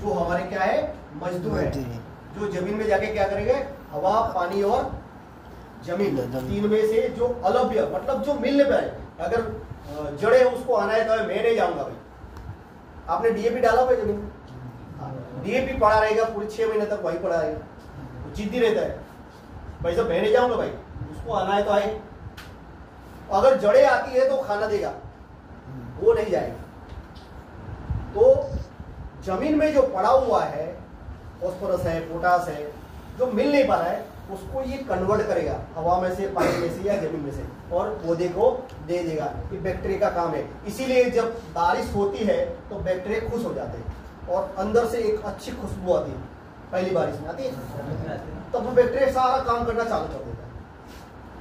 जो हमारे क्या है, मजदूर है, जो जमीन में जाके क्या करेंगे, हवा, पानी और जमीन, तीन में से जो अलभ्य, मतलब जो मिलने पर, अगर जड़े उसको आना है तो मैं नहीं जाऊंगा भाई। आपने डीएपी डाला भाई जमीन में, डीएपी पड़ा रहेगा पूरे 6 महीने तक, वही पड़ा रहेगा, जिद्दी रहता है, भाई साहब मैं नहीं जाऊंगा भाई, उसको आना है तो आए। अगर जड़े आती है तो खाना देगा, वो नहीं जाएगा। तो जमीन में जो पड़ा हुआ है, फास्फोरस है, पोटास है, जो मिल नहीं पा रहा है, उसको ये कन्वर्ट करेगा हवा में से, पानी में से या जमीन में से, और पौधे को दे देगा। ये बैक्टीरिया का काम है। इसीलिए जब बारिश होती है तो बैक्टीरिया खुश हो जाते हैं और अंदर से एक अच्छी खुशबू आती है, पहली बारिश में आती है, तब वो बैक्टीरिया सारा काम करना चालू कर देता है,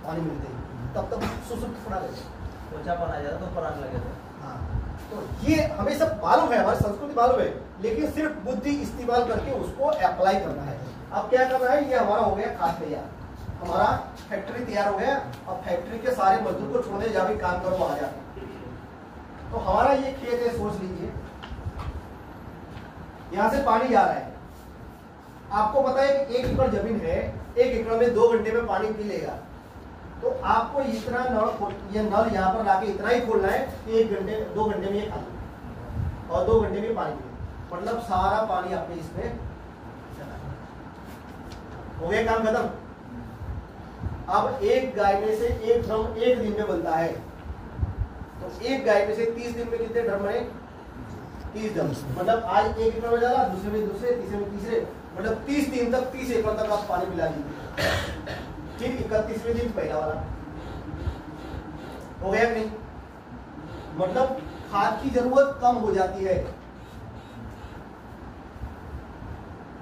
पानी मिलते ही, तब तक सुसुप्त पड़ा रहता है, पोछापन आ जाता तो ऊपर आने लगेगा। हाँ, तो ये हमें सब मालूम है, हमारी संस्कृति मालूम है, लेकिन सिर्फ बुद्धि इस्तेमाल करके उसको अप्लाई करना है। अब क्या करना है, ये हमारा हो गया खाद तैयार, हमारा फैक्ट्री तैयार हो गया। अब फैक्ट्री के सारे मजदूर को छोड़ने, जहाँ भी काम करो आ जाते। तो हमारा ये खेत है, सोच लीजिए यहाँ से पानी जा रहा है, आपको पता है कि 1 एकड़ जमीन है, 1 एकड़ में 2 घंटे में पानी पी लेगा। तो आपको इतना ये नल यहाँ पर लाके इतना ही खोलना है कि 1 घंटे 2 घंटे में ये खाली और 2 घंटे में पानी पी, मतलब सारा पानी आपने इसमें हो गया, काम खत्म। अब एक गाय में से एक ड्रम 1 दिन में बनता है, तो एक गाय में से 30 दिन में कितने ड्रम बने, 30 ड्रम। मतलब आज 1 एकड़ में डाला, दूसरे में दूसरे, तीसरे में तीसरे, मतलब 30 दिन तक 30 एकड़ तक आप पानी पिला दीजिए। ठीक, 31वें दिन पहला वाला हो गया नहीं, मतलब खाद की जरूरत कम हो जाती है।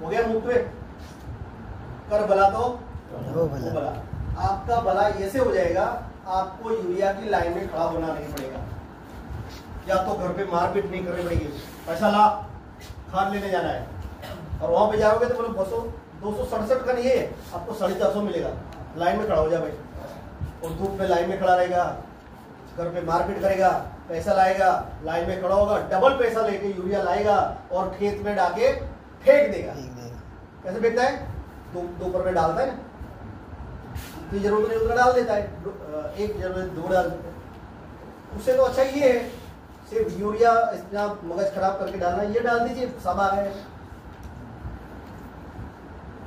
हो गया मुफ्त में। कर भला तो वो भला। भला। आपका भला ऐसे हो जाएगा, आपको यूरिया की लाइन में खड़ा होना नहीं पड़ेगा, या तो घर पे मारपीट नहीं करनी पड़ेगी, पैसा ला खाद लेने जाना है और वहां पे जाओगे तो बोलो बसो 267 का नहीं है, आपको 450 मिलेगा, लाइन में खड़ा हो जा भाई। और धूप में लाइन में खड़ा रहेगा, घर पे मारपीट करेगा, पैसा लाएगा, लाइन में खड़ा होगा, डबल पैसा लेके यूरिया लाएगा और खेत में डाके फेंक देगा। कैसे फेंकता है? दोपहर में डालता है ना, तो जरूरत नहीं उतना डाल देता है, एक जरूरत दो डाल देता है। उससे तो अच्छा ये है सिर्फ यूरिया इतना मगज खराब करके डालना, ये डाल दीजिए सब आ गए।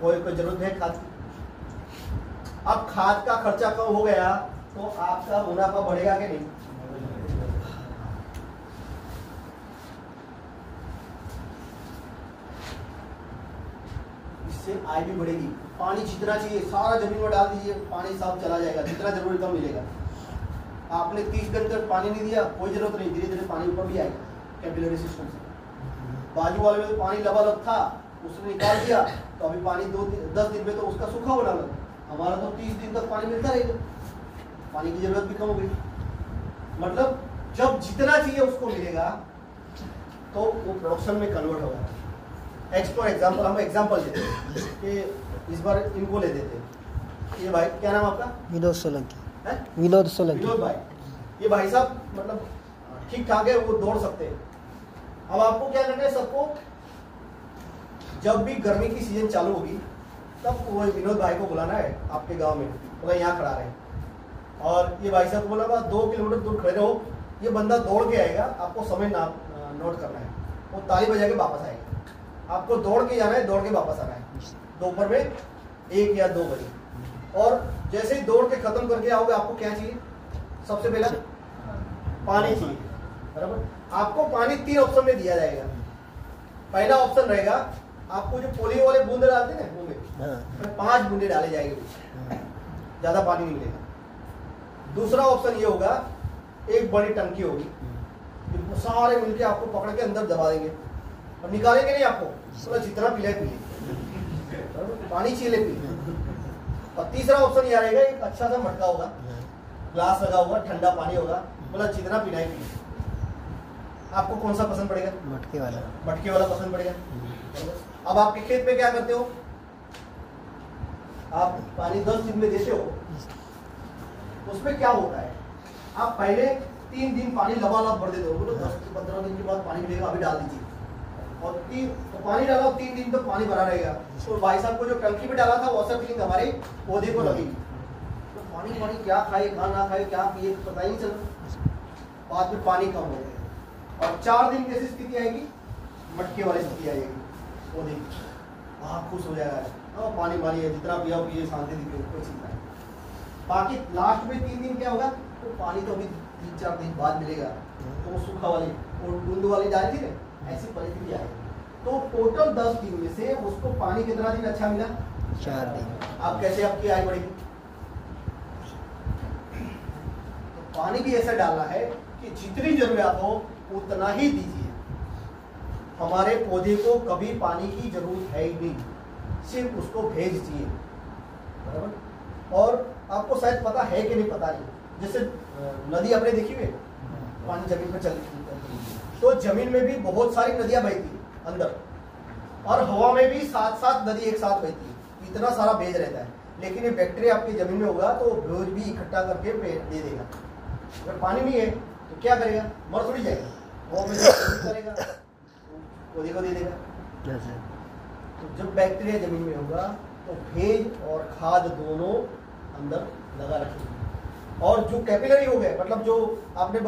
कोई जरूरत है खाद की। अब खाद का खर्चा कम हो गया तो आपका मुनाफा बढ़ेगा कि नहीं? इससे आय भी बढ़ेगी। पानी जितना चाहिए सारा जमीन में डाल दीजिए, पानी साफ चला जाएगा, जितना जरूरी कम मिलेगा। आपने 30 दिन तक पानी नहीं दिया, कोई जरूरत नहीं, धीरे धीरे पानी ऊपर भी आएगा कैपिलरी सिस्टम से। बाजू वाले में तो पानी लबालब था, उसने निकाल दिया तो अभी पानी 10 दिन में तो उसका सूखा होना लगा। हमारा तो 30 दिन तक पानी मिलता रहेगा, पानी की जरूरत भी कम हो गई। मतलब जब जितना चाहिए उसको मिलेगा तो वो प्रोडक्शन में कन्वर्ट होगा। फॉर एग्जाम्पल हम एग्जाम्पल देते हैं कि इस बार इनको ले देते हैं। ये भाई क्या नाम आपका? विनोद सोलंकी। विनोद सोलंकी। विनोद भाई, ये भाई साहब मतलब ठीक ठाक है, वो दौड़ सकते हैं। अब आपको क्या करना है, सबको जब भी गर्मी की सीजन चालू होगी तब वो विनोद भाई को बुलाना है आपके गांव में, बोला यहाँ खड़ा रहे और ये भाई साहब को बोला 2 किलोमीटर दूर खड़े रहो, ये बंदा दौड़ के आएगा, आपको समय नोट करना है, वो ताली बजा के वापस आएगा। आपको दौड़ के जाना है, दौड़ के वापस आना है दोपहर में 1 या 2 बजे। और जैसे ही दौड़ के खत्म करके आओगे आपको क्या चाहिए? सबसे पहला पानी चाहिए, बराबर। आपको पानी 3 ऑप्शन में दिया जाएगा। पहला ऑप्शन रहेगा आपको जो पोलियो वाले बूंदे डालते हैं ना, उनमें 5 बूंदे डाले जाएंगे, ज्यादा पानी नहीं मिलेगा। दूसरा ऑप्शन ये होगा, एक बड़ी टंकी होगी, सारे मिलके आपको पकड़ के अंदर दबा देंगे और निकालेंगे नहीं आपको, तो जितना पी ले पानी चीले पी। और तीसरा ऑप्शन यह रहेगा, एक अच्छा सा मटका होगा, ग्लास लगा होगा, ठंडा पानी होगा, मतलब जितना पीना है पी। आपको कौन सा पसंद पड़ेगा? मटके वाला। मटके वाला पसंद पड़ेगा। अब आपके खेत में क्या करते हो, आप पानी 10 दिन में देते हो, उसमें क्या होता है, आप पहले 3 दिन पानी लबालब भर देते हो, बोलो 10 से 15 दिन के बाद पानी मिलेगा, अभी डाल दीजिए। और तो पानी डाला 3 दिन तक पानी भरा रहेगा। तो भाई साहब को जो टंकी में डाला था वैसा फीलिंग हमारे पौधे को लगेगी। तो पानी क्या खाए, क्या ना खाए, क्या पिए, पता ही नहीं चला। बाद में पानी कम हो गया और 4 दिन कैसी स्थिति आएगी? मटके वाली स्थिति आएगी पौधे की। आप खुश हो जाएगा, पानी पानी है, जितना पिया पिए, शांति दिखे, कोई चिंता नहीं। बाकी लास्ट में 3 दिन क्या होगा, तो पानी तो अभी 3-4 दिन बाद मिलेगा, तो वो सूखा वाली और बूंद वाली डाली थी ना, ऐसी परिस्थिति आएगी। तो टोटल 10 दिन में से उसको पानी कितना दिन अच्छा मिला? 4 दिन। आप कैसे आपकी आय बढ़ेगी? तो पानी भी ऐसा डालना है कि जितनी जरूरत हो उतना ही दीजिए। हमारे पौधे को कभी पानी की जरूरत है ही नहीं, सिर्फ उसको भेज दिए, बराबर। और आपको शायद पता है कि नहीं पता नहीं, जैसे नदी आपने देखी हुई, पानी जमीन पर चलती, तो जमीन में भी बहुत सारी नदियां बहती अंदर, और हवा में भी 7-7 नदी एक साथ बहती है, इतना सारा भेज रहता है। लेकिन ये बैक्टीरिया आपकी जमीन में होगा तो भेज भी इकट्ठा करके दे देगा। अगर पानी नहीं है तो क्या करेगा? मर थोड़ी जाएगा, वो करेगा, पौधे को दे देगा। तो जब बैक्टीरिया जमीन में होगा तो भेज और खाद दोनों अंदर लगा रखेंगे। और जो कैपिलरी हो गए, मतलब जो आपने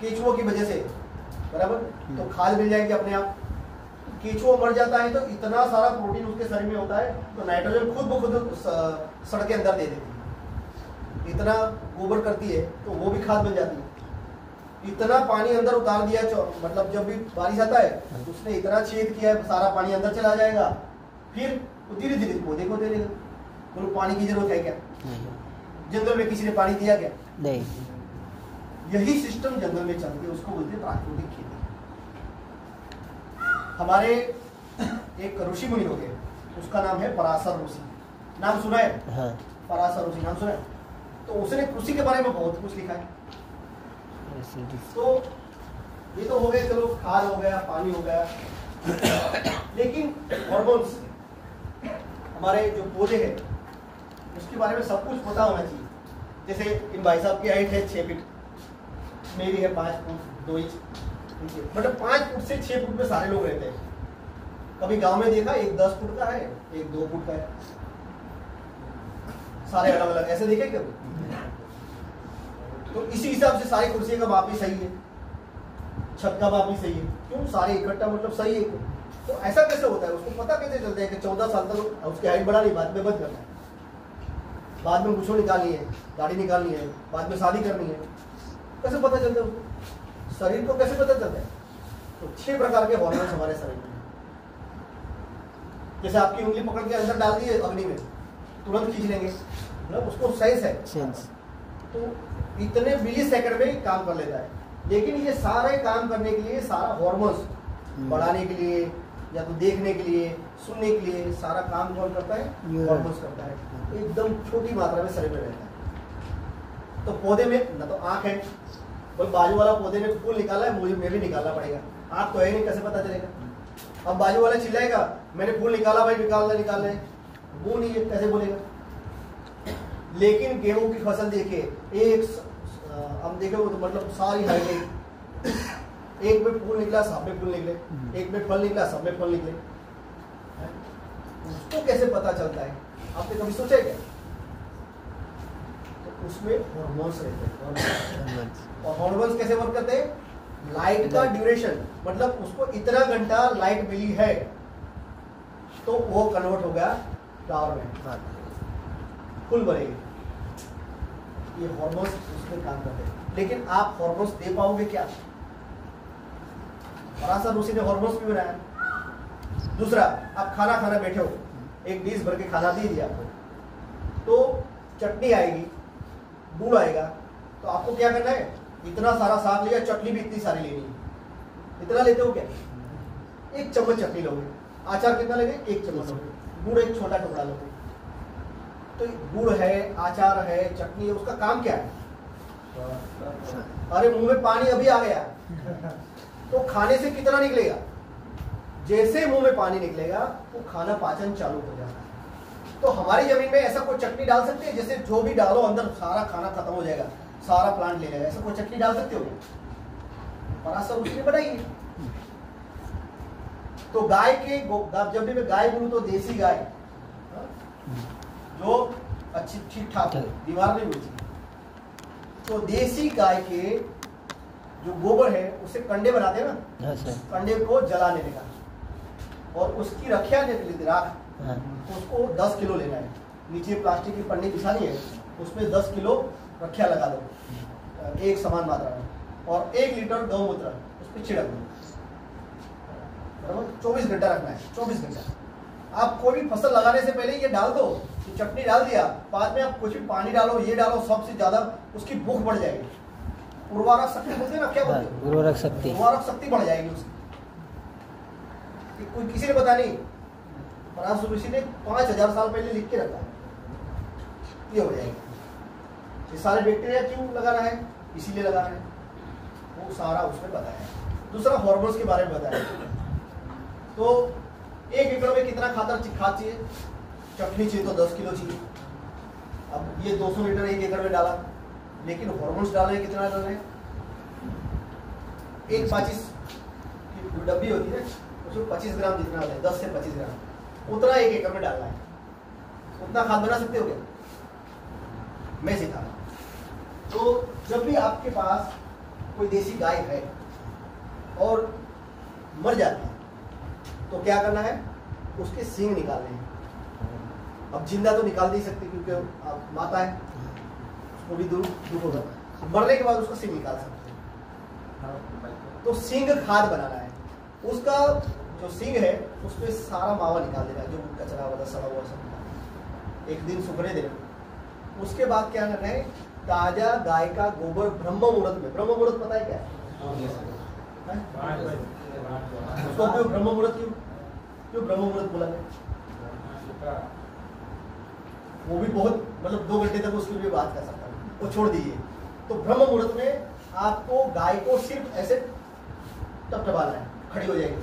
केचुओं की वजह से, बराबर, तो खाद मिल जाएगी अपने आप। केचुआ मर जाता है तो इतना सारा प्रोटीन उसके शरीर में होता है, तो नाइट्रोजन खुद ब खुद सड़ के अंदर दे देती है। इतना गोबर करती है तो वो भी खाद बन जाती है। इतना पानी अंदर उतार दिया, मतलब जब भी बारिश आता है उसने इतना छेद किया है, सारा पानी अंदर चला जाएगा, फिर धीरे धीरे पौधे को दे देगा। तो पानी की जरूरत है क्या? जंगल में किसी ने पानी दिया क्या? नहीं। यही सिस्टम जंगल में चलती है, उसको बोलते हैं प्राकृतिक खेती। हमारे एक ऋषि मुनि हो गए, उसका नाम है पराशर ऋषि। नाम सुना है? हाँ। पराशर ऋषि नाम सुना है? तो उसने कृषि के बारे में बहुत कुछ लिखा है। तो ये तो हो गए, चलो खाद हो गया, पानी हो गया, लेकिन हॉर्मोन्स, हमारे जो पौधे हैं उसके बारे में सब कुछ पता होना चाहिए। जैसे इन भाई साहब की हाइट है 6 फीट, मेरी है 5 फुट 2 इंच, मतलब 5 फुट से 6 फुट में सारे लोग रहते हैं। कभी गांव में देखा एक 10 फुट का है, एक 2 फुट का है, सारे अलग अलग, ऐसे देखे कभी? तो इसी हिसाब से सारी कुर्सी का माप भी सही है, छत का माप भी सही है। क्यों? सारे इकट्ठा मतलब सही है। तो ऐसा कैसे होता है? उसको पता कैसे चलता है कि 14 साल तक उसकी हाइट बढ़ा नहीं, बाद में बंद करना है, बाद में मुझको निकालनी है, गाड़ी निकालनी है, बाद में शादी करनी है, कैसे पता चलता है उसको? शरीर को कैसे पता चलता है? तो 6 प्रकार के हार्मोन्स हमारे शरीर में। जैसे आपकी उंगली पकड़ के अंदर डाल दी अग्नि में, तुरंत खींच लेंगे, मतलब उसको सेंस है। तो इतने मिली सेकंड में काम कर लेता है। लेकिन ये सारे काम करने के लिए, सारा हार्मोन्स बढ़ाने के लिए या तो देखने के लिए, सुनने के लिए, सारा काम कौन करता है? हार्मोन्स करता है। एकदम छोटी मात्रा में शरीर में रहता है। तो पौधे में ना तो आंख है, कोई बाजू वाला पौधे ने फूल निकाला है, मुझे मैं भी निकालना पड़ेगा, आंख तो है नहीं, कैसे पता चलेगा? अब बाजू वाला चिल्लाएगा मैंने फूल निकाला भाई, निकाल ले, वो नहीं है, कैसे बोलेगा? लेकिन गेहूं की फसल देखिए, एक हम देखे तो मतलब सारी हाइट, एक में फूल निकला सब में फूल निकले, एक में फल निकला सब में फल निकले, उसको कैसे पता चलता है? आपने कभी सोचा क्या? तो उसमें हार्मोन्स रहते हैं। और हार्मोन्स कैसे वर्क करते हैं? लाइट का ड्यूरेशन, मतलब उसको इतना घंटा लाइट मिली है तो वो कन्वर्ट हो गया फ्लावर में, फूल बनेगी। ये हार्मोन्स उसमें काम करते हैं। लेकिन आप हार्मोन्स दे पाओगे क्या? पराशर ऋषि ने हार्मोन्स भी बनाया। दूसरा, आप खाना खाना बैठे हो, एक डिश भर के खाना दे दिया आपको, तो चटनी आएगी, गुड़ आएगा, तो आपको क्या करना है? इतना सारा साग लिया, चटनी भी इतनी सारी लेनी है। इतना लेते हो क्या? 1 चम्मच चटनी लोगे। आचार कितना लेंगे? 1 चम्मच लोगे। गुड़ एक छोटा टुकड़ा लोगे। तो गुड़ है, आचार है, चटनी है, उसका काम क्या है? अरे मुंह में पानी अभी आ गया, तो खाने से कितना निकलेगा? जैसे मुंह में पानी निकलेगा वो खाना पाचन चालू हो जाता है। तो हमारी जमीन में ऐसा कोई चटनी डाल सकते हैं जैसे जो भी डालो अंदर सारा खाना खत्म हो जाएगा, सारा प्लांट ले लेगा? ऐसा कोई चटनी डाल सकते हो? पराशर ऋषि ने बनाई है। तो गाय के जब भी मैं गाय बोलूं तो देसी गाय जो अच्छी ठीक ठाक हो, बीमार नहीं होती, तो देसी गाय के जो गोबर है उससे कंडे बनाते हैं ना, कंडे को जलाने देगा और उसकी रक्षा राख, उसको 10 किलो लेना है। नीचे प्लास्टिक की पन्नी बिछानी है, उसमें 10 किलो रक्षा लगा दो एक समान मात्रा में, और 1 लीटर गौमूत्र उस पर छिड़क दो। 24 घंटा रखना है, 24 घंटा। आप कोई भी फसल लगाने से पहले ये डाल दो, तो चटनी डाल दिया, बाद में आप कुछ भी पानी डालो, ये डालो, सबसे ज्यादा उसकी भूख बढ़ जाएगी। उर्वरक शक्ति बोलते हैं ना, क्या बोलते हैं? उर्वरक शक्ति बढ़ जाएगी उसकी। कोई किसी ने पता नहीं, पराशर ऋषि ने 5000 साल पहले लिख के रखा, ये हो जाएगी। ये सारे बैक्टीरिया क्यों लगाना है? इसीलिए लगाना है, वो सारा उसमें बताया। दूसरा हार्मोन्स के बारे में बताया। तो 1 एकड़ में कितना खाद चाहिए? चटनी चाहिए तो 10 किलो चाहिए। अब ये 200 लीटर 1 एकड़ में डाला, लेकिन हार्मोन्स डालने कितना डालना है? 1 25 की डब्बी होती है, उसमें 25 ग्राम जितना डालना है, 10 से 25 ग्राम, उतना 1 एकड़ में डालना है। उतना खाद बना सकते हो क्या? मैं सिखा रहा हूं। तो जब भी आपके पास कोई देसी गाय है और मर जाती है तो क्या करना है? उसके सींग निकालने हैं। अब जिंदा तो निकाल नहीं सकते क्योंकि आप माता है, उसको भी दुख होगा। मरने के बाद उसका सींग निकाल सकते हैं। तो सींग खाद बनाना है। उसका जो सींग है उसमें सारा मावा निकाल देना है, जो कचरा वाला सड़ा हुआ सब 1 दिन सूखने देना। उसके बाद क्या करना है? ताजा गाय का गोबर ब्रह्म मुहूर्त में, ब्रह्म मुहूर्त पता है क्या है? उसको क्यों ब्रह्म मुहूर्त क्यों ब्रह्म मुहूर्त बोला गया? वो भी बहुत मतलब 2 घंटे तक उसकी भी बात कर सकता हूँ, वो छोड़ दीजिए। तो ब्रह्म मुहूर्त में आपको गाय को सिर्फ ऐसे टपटपाना है, खड़ी हो जाएगी।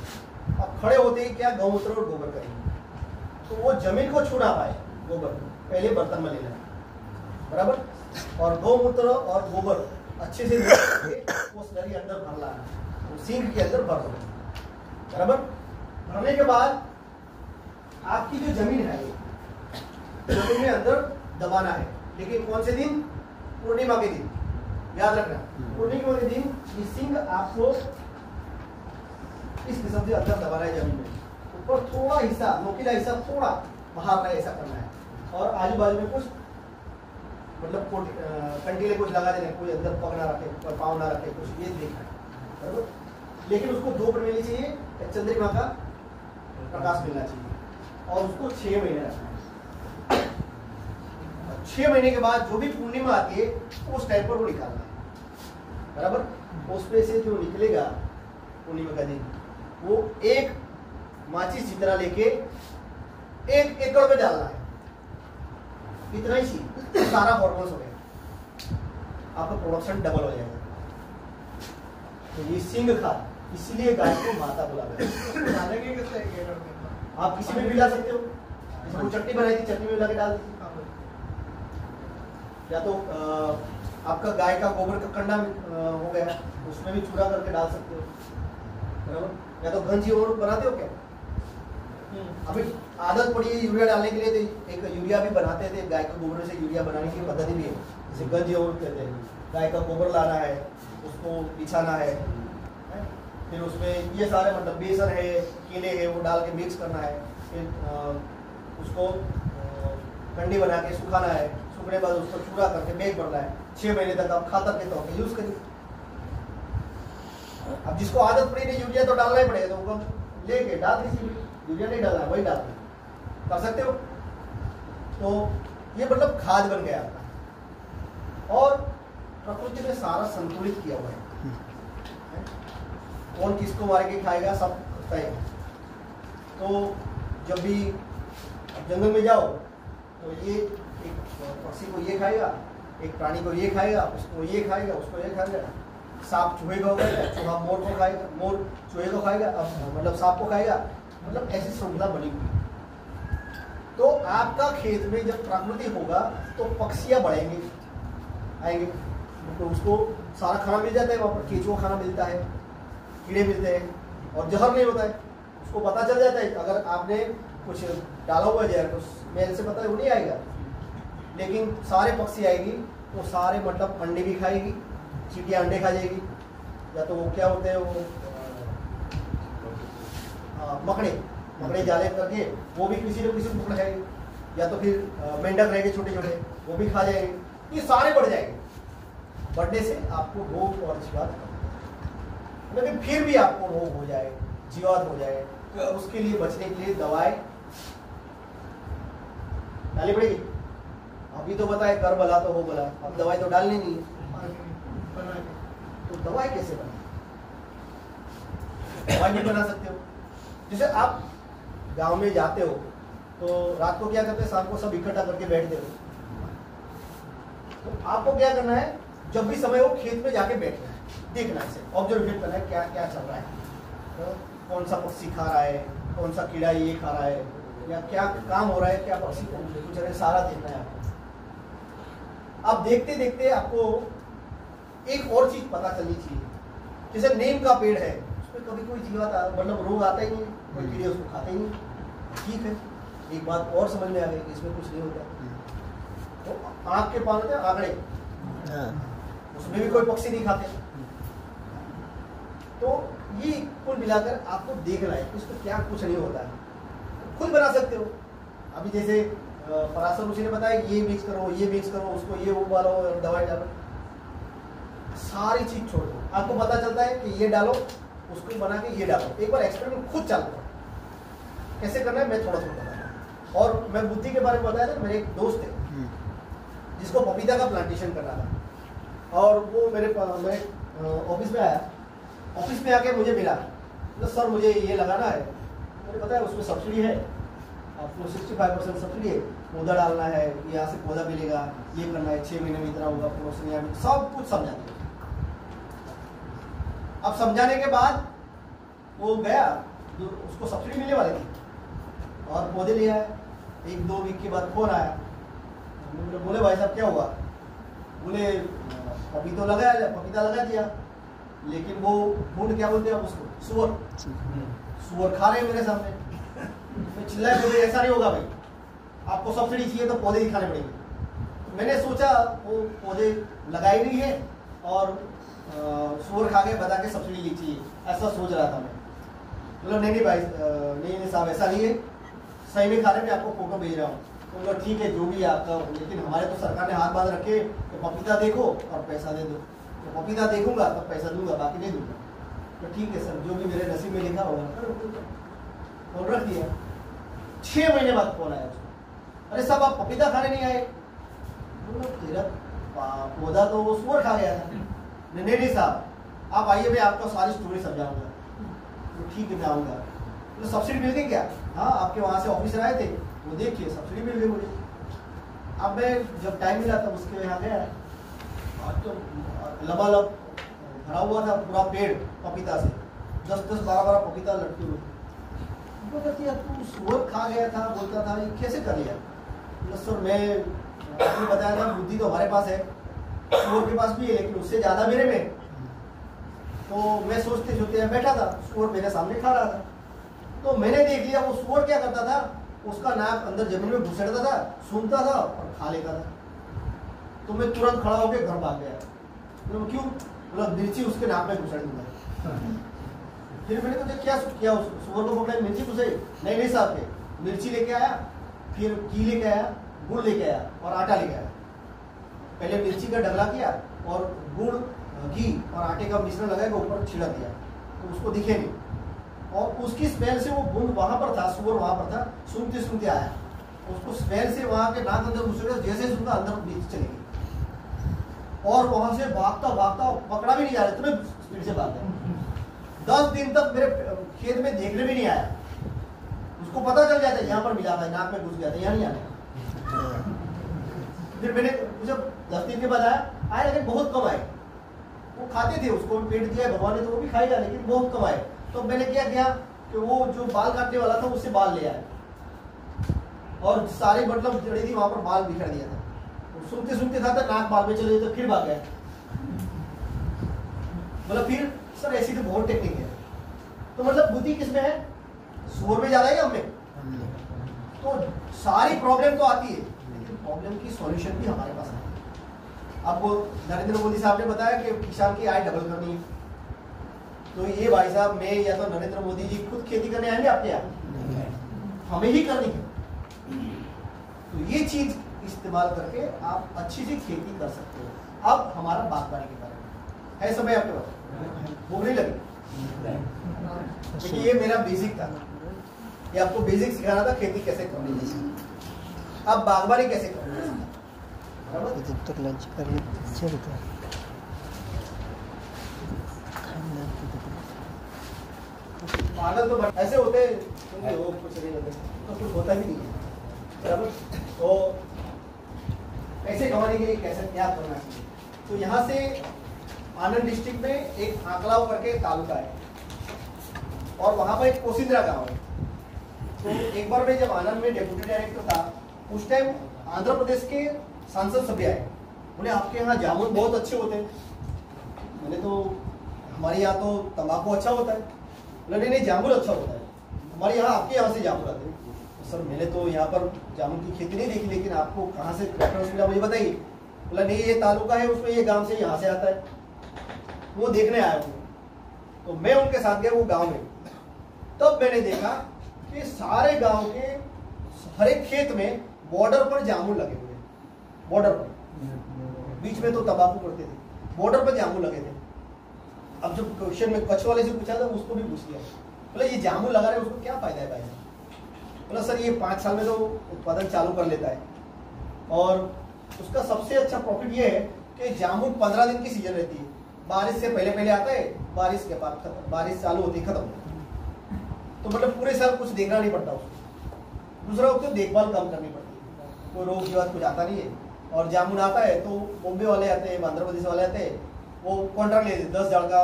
अब खड़े होते ही क्या गौमूत्र और गोबर करेंगे, तो वो जमीन को छू ना पाए, गोबर पहले बर्तन में लेना है, बराबर। और गौमूत्र और गोबर अच्छे से वो स्लरी अंदर भर लाना, वो सिंक के अंदर भर दो, बराबर। भरने के बाद आपकी जो जमीन है जमीन में अंदर दबाना है, लेकिन कौन से दिन? पूर्णिमा के दिन, याद रखना। पूर्णिमा के दिन ये सिंक आपको इस किस्म से अंदर दबाना है जमीन में, ऊपर थोड़ा हिस्सा, नोकीला हिस्सा थोड़ा बाहर ऐसा करना है, और आजू बाजू में कुछ मतलब कंटीले कुछ लगा देने, कोई अंदर पग ना रखे, कोई पाँव ना रखे, कुछ ये देखना है, बराबर। लेकिन उसको 2 पर मिलनी चाहिए, चंद्रमा का प्रकाश मिलना चाहिए, और उसको 6 महीने रखना है। 6 महीने के बाद जो भी पूर्णिमा आती है उस टाइम पर वो निकालना है, बराबर। उस पे से जो निकलेगा पूर्णिमा का दिन, वो एक माचिस जितना लेके 1 एकड़ में डालना है, इतना ही चाहिए, सारा हॉर्मोन्स हो गया, आपका प्रोडक्शन डबल हो जाएगा। तो ये सिंह खाद, इसलिए गाय को माता बोला गया। आप किसी में भी ला सकते हो, इसको चटनी बनाई थी, चटनी में मिला के डाल दी, या तो आपका गाय का गोबर का कंडा हो गया, उसमें भी चूरा करके डाल सकते हो, बराबर। या तो गंजी और बनाते हो क्या? अभी आदत पड़ी है यूरिया डालने के लिए, तो एक यूरिया भी बनाते थे, गाय के गोबर से यूरिया बनाने की पद्धति भी है, जैसे गंजी और कहते हैं। गाय का गोबर लाना है, उसको बिछाना है, फिर उसमें ये सारे मतलब बेसन है, केले है, वो डाल के मिक्स करना है, फिर उसको कंडी बना के सुखाना है, सूखने बाद उसको चूरा करके बैग भरना है, 6 महीने तक आप खातर के तौर पर यूज करिए। अब जिसको आदत पड़ी नहीं यूरिया तो डालना ही पड़ेगा, तो वो लेके डाल दीजिए, यूरिया नहीं डालना, वही डाल कर सकते हो। तो ये मतलब खाद बन गया आपका, और प्रकृति में सारा संतुलित किया हुआ है, कौन किसको मार के खाएगा सब तय है। तो जब भी जंगल में जाओ तो ये एक पक्षी को ये खाएगा, एक प्राणी को ये खाएगा, उसको ये खाएगा, उसको ये खाएगा, सांप चूहे को खाएगा, चूहा मोर को खाएगा, मोर चूहे को खाएगा, अब मतलब सांप को खाएगा, मतलब ऐसी श्रृंखला बनी हुई। तो आपका खेत में जब प्रकृति होगा तो पक्षियां बढ़ेंगे, आएंगे, तो उसको सारा खाना मिल जाता है, वहाँ पर केंचुआ खाना मिलता है, कीड़े मिलते हैं, और जहर नहीं होता है, उसको पता चल जाता है। अगर आपने कुछ डाला हुआ जहर तो स्मेल से पता है वो नहीं आएगा, लेकिन सारे पक्षी आएगी, वो सारे मतलब अंडे भी खाएगी, चींटियाँ अंडे खा जाएगी, या तो वो क्या होते हैं वो मकड़े जाले करके वो भी किसी न किसी को पकड़ जाएंगे, या तो फिर मेंढक रहेंगे छोटे छोटे, वो भी खा जाएंगे, ये सारे बढ़ जाएंगे। बढ़ने से आपको रोग और जीवात, लेकिन फिर भी आपको रोग हो जाए, जीवात हो जाए, तो उसके लिए बचने के लिए दवाएं डालनी पड़ेगी। अभी तो बताए कर भला तो हो भला, अब दवाई तो डालनी नहीं है, तो दवाई कैसे बना? दवाई नहीं बना सकते हो। जैसे आप गांव में जाते हो तो रात को क्या करते हैं, शाम को सब इकट्ठा करके बैठते हो, तो आपको क्या करना है, जब भी समय हो खेत में जाके बैठना है, देखना है, ऑब्जर्वेशन करना है क्या क्या चल रहा है, तो कौन सा पक्षी खा रहा है, कौन सा कीड़ा ये खा रहा है, या क्या काम हो रहा है, क्या पक्षी को कुछ रहे, सारा देखना है आपको। अब देखते देखते आपको एक और चीज पता चलनी चाहिए, जैसे नीम का पेड़ है, उसमें कभी कोई जीवात मतलब रोग आता ही नहीं, कोई कीड़े उसको खाते ही नहीं, ठीक है। एक बात और समझ में आ गई कि इसमें कुछ नहीं होता, तो आँख के पास होते हैं आंकड़े, उसमें भी कोई पक्षी नहीं खाते। तो ये कुल मिलाकर आपको देखना है इसको क्या कुछ नहीं होता है, खुद बना सकते हो। अभी जैसे पराशर ऋषि ने बताया ये मिक्स करो, ये मिक्स करो, उसको ये उबालो, दवाई डालो, सारी चीज छोड़ दो, आपको पता चलता है कि ये डालो, उसको बना के ये डालो। एक बार एक्सपेरिमेंट खुद चालू करो, कैसे करना है मैं थोड़ा थोड़ा बताता हूँ। और मैं बुद्धि के बारे में बताया था, मेरे एक दोस्त है जिसको पपीता का प्लांटेशन करना था, और वो मेरे ऑफिस में आया, ऑफिस में आके मुझे मिला, तो सर मुझे ये लगाना है, मुझे पता है उसमें सब्सिडी है, आपको 65% सब्सिडी है, पौधा डालना है, यहाँ से पौधा मिलेगा, ये करना है, 6 महीने में इतना होगा, प्रोसेस यहाँ पे सब कुछ समझाते हैं। अब समझाने के बाद वो गया, उसको सब्सिडी मिलने वाली थी और पौधे ले आया। 1-2 वीक के बाद फोन आया, बोले भाई साहब क्या हुआ? बोले पपीता लगा दिया, लेकिन वो भूड क्या बोलते हैं उसको, सुअर खा रहे हैं मेरे सामने। मैं चिल्लाए, बोले ऐसा नहीं होगा भाई, आपको सब्सिडी चाहिए तो पौधे दिखाने पड़ेंगे। मैंने सोचा वो पौधे लगाए नहीं है और सुअर खा के बता के सब्सिडी ली चाहिए, ऐसा सोच रहा था मैं। बोला नहीं भाई, नहीं साहब ऐसा नहीं है, सही में खा रहे, मैं आपको फोटो भेज रहा हूँ। तो बोला ठीक है जो भी है आपका, लेकिन हमारे तो सरकार ने हाथ बांध रखे, तो पपीता देखो और पैसा दे दो। तो पपीता देखूंगा तब पैसा दूंगा, बाकी नहीं दूंगा। तो ठीक है सर, जो भी मेरे नसीब में लिखा होगा। फोन रख दिया। 6 महीने बाद फोन आया उसको, अरे साहब आप पपीता खाने नहीं आए? बोला तेरा पौधा तो वो सुअर खा गया था। नहीं साहब आप आइए, मैं आपको सारी स्टोरी समझाऊंगा। तो ठीक है मैं आऊँगा। तो सब्सिडी मिल गई क्या? हाँ, आपके वहाँ से ऑफिसर आए थे, वो देखिए सब्सिडी मिल गई मुझे। अब मैं जब टाइम मिला तब उसके यहाँ गया, आज तो लबालब भरा हुआ था पूरा पेड़ पपीता से, 10-10, 12-12 पपीता लटके हुए। तू सुअर खा गया था बोलता था, ये कैसे कर लिया? सर मैं आपने बताया था बुद्धि तो हमारे पास है, सुअर के पास भी है, लेकिन उससे ज्यादा मेरे में। तो मैं सोचते सोचते बैठा था, सुअर मेरे सामने खा रहा था, तो मैंने देख लिया वो सुअर क्या करता था, उसका नाक अंदर जमीन में घुसेड़ता था, सूंघता था और खा लेता था। तो मैं तुरंत खड़ा होकर घर भाग गया। तो क्यों? बोला मिर्ची उसके नाक में घुसेड़ दूंगा। फिर मैंने तो क्या किया, सुअर को बोला मिर्ची घुसे? नहीं साहब, मिर्ची लेके आया, फिर घी लेके आया, गुड़ लेके आया और आटा लेके आया। पहले मिर्ची का डगला किया और गुड़, घी और आटे का मिश्रण लगा के ऊपर छिड़क दिया, तो उसको दिखे नहीं। और उसकी स्मेल से वो बूंद वहां पर था, सुअर वहां पर था, सूंघते सूंघते आया, उसको स्मेल से वहां के नाक अंदर घुसेगा, जैसे सूंघा अंदर बीच चली गई और वहां से भागता भागता, पकड़ा भी नहीं जा रहा, इतने स्पीड से भाग गया। 10 दिन तक मेरे खेत में देखने भी नहीं आया। उसको पता चल जाता यहाँ पर मिला था, नाक में घुस गया था, यहाँ नहीं आया। फिर मैंने जब 10 दिन के बाद आया, लेकिन बहुत कम आए। वो खाते थे, उसको पेट दिया भगवान ने तो वो भी खाएगा, लेकिन बहुत कम आए। तो मैंने क्या किया कि वो जो बाल काटने वाला था उससे बाल ले आया और सारे मतलब जड़ी थी वहां पर बाल बिखर दिया था। सुनते सुनते था नाक बाल में चले तो फिर भाग गया। मतलब फिर सर ऐसी तो बहुत टेक्निक है। तो मतलब बुद्धि किसमें है? सुअर में ज्यादा है या हमें? तो सारी प्रॉब्लम तो आती है, लेकिन प्रॉब्लम की सॉल्यूशन भी हमारे पास है। आपको नरेंद्र मोदी साहब ने बताया कि किसान की आय डबल करनी है, तो ये भाई साहब मैं या तो नरेंद्र मोदी जी खुद खेती करने आएंगे आपके यहाँ? हमें ही करनी है। तो ये चीज इस्तेमाल करके आप अच्छी सी खेती कर सकते हो। अब हमारा बागवानी के बारे में है समय आपके पास, भूख नहीं लगी? देखिए ये मेरा बेसिक था, ये आपको बेसिक सिखाना था खेती कैसे करनी है। अब बागवानी कैसे करनी है, जब तक लंच कर चलता पागल तो ऐसे होते हैं, वो कुछ नहीं होते तो कुछ होता भी नहीं है, बराबर। तो पैसे कमाने के लिए कैसे क्या करना चाहिए? तो यहाँ से आनंद डिस्ट्रिक्ट में एक आंकलाव करके तालुका है और वहाँ पर एक कोसिंद्रा गांव है। तो एक बार मैं जब आनंद में डेप्यूटी डायरेक्टर था, उस टाइम आंध्र प्रदेश के सांसद सभी आए, बोले आपके यहाँ जामुन बहुत अच्छे होते हैं। मैंने तो हमारे यहाँ तो तंबाकू अच्छा होता है। बोले नहीं जामुन अच्छा होता है, हमारे यहाँ आपके यहाँ से जामुन आते हैं। तो सर मैंने तो यहाँ पर जामुन की खेती नहीं देखी, लेकिन आपको कहाँ से रेफरेंस मिला मुझे बताइए। बोला नहीं ये तालुका है, उसमें ये गांव से यहाँ से आता है, वो देखने आया हूँ। तो मैं उनके साथ गया वो गाँव में, तब मैंने देखा कि सारे गाँव के हर एक खेत में बॉर्डर पर जामुन लगे हुए, बॉर्डर पर, बीच में तो तंबाकू करते थे, बॉर्डर पर जामुन लगे थे। अब जब क्वेश्चन में कच्छ वाले से पूछा था, उसको भी पूछ लिया, बोला ये जामुन लगा रहे उसको क्या फायदा है भाई? बोला सर ये 5 साल में तो उत्पादन चालू कर लेता है और उसका सबसे अच्छा प्रॉफिट ये है कि जामुन 15 दिन की सीजन रहती है, बारिश से पहले पहले आता है, बारिश के बाद खत्म, बारिश चालू होती है खत्म। तो मतलब पूरे साल कुछ देखना नहीं पड़ता उसको। दूसरा तो देखभाल कम करनी पड़ती है, कोई रोग जीवात कुछ आता नहीं है। और जामुन आता है तो बॉम्बे वाले आते हैं, आंध्र प्रदेश वाले आते हैं, वो कॉन्ट्रैक्ट लेते 10 जड़ का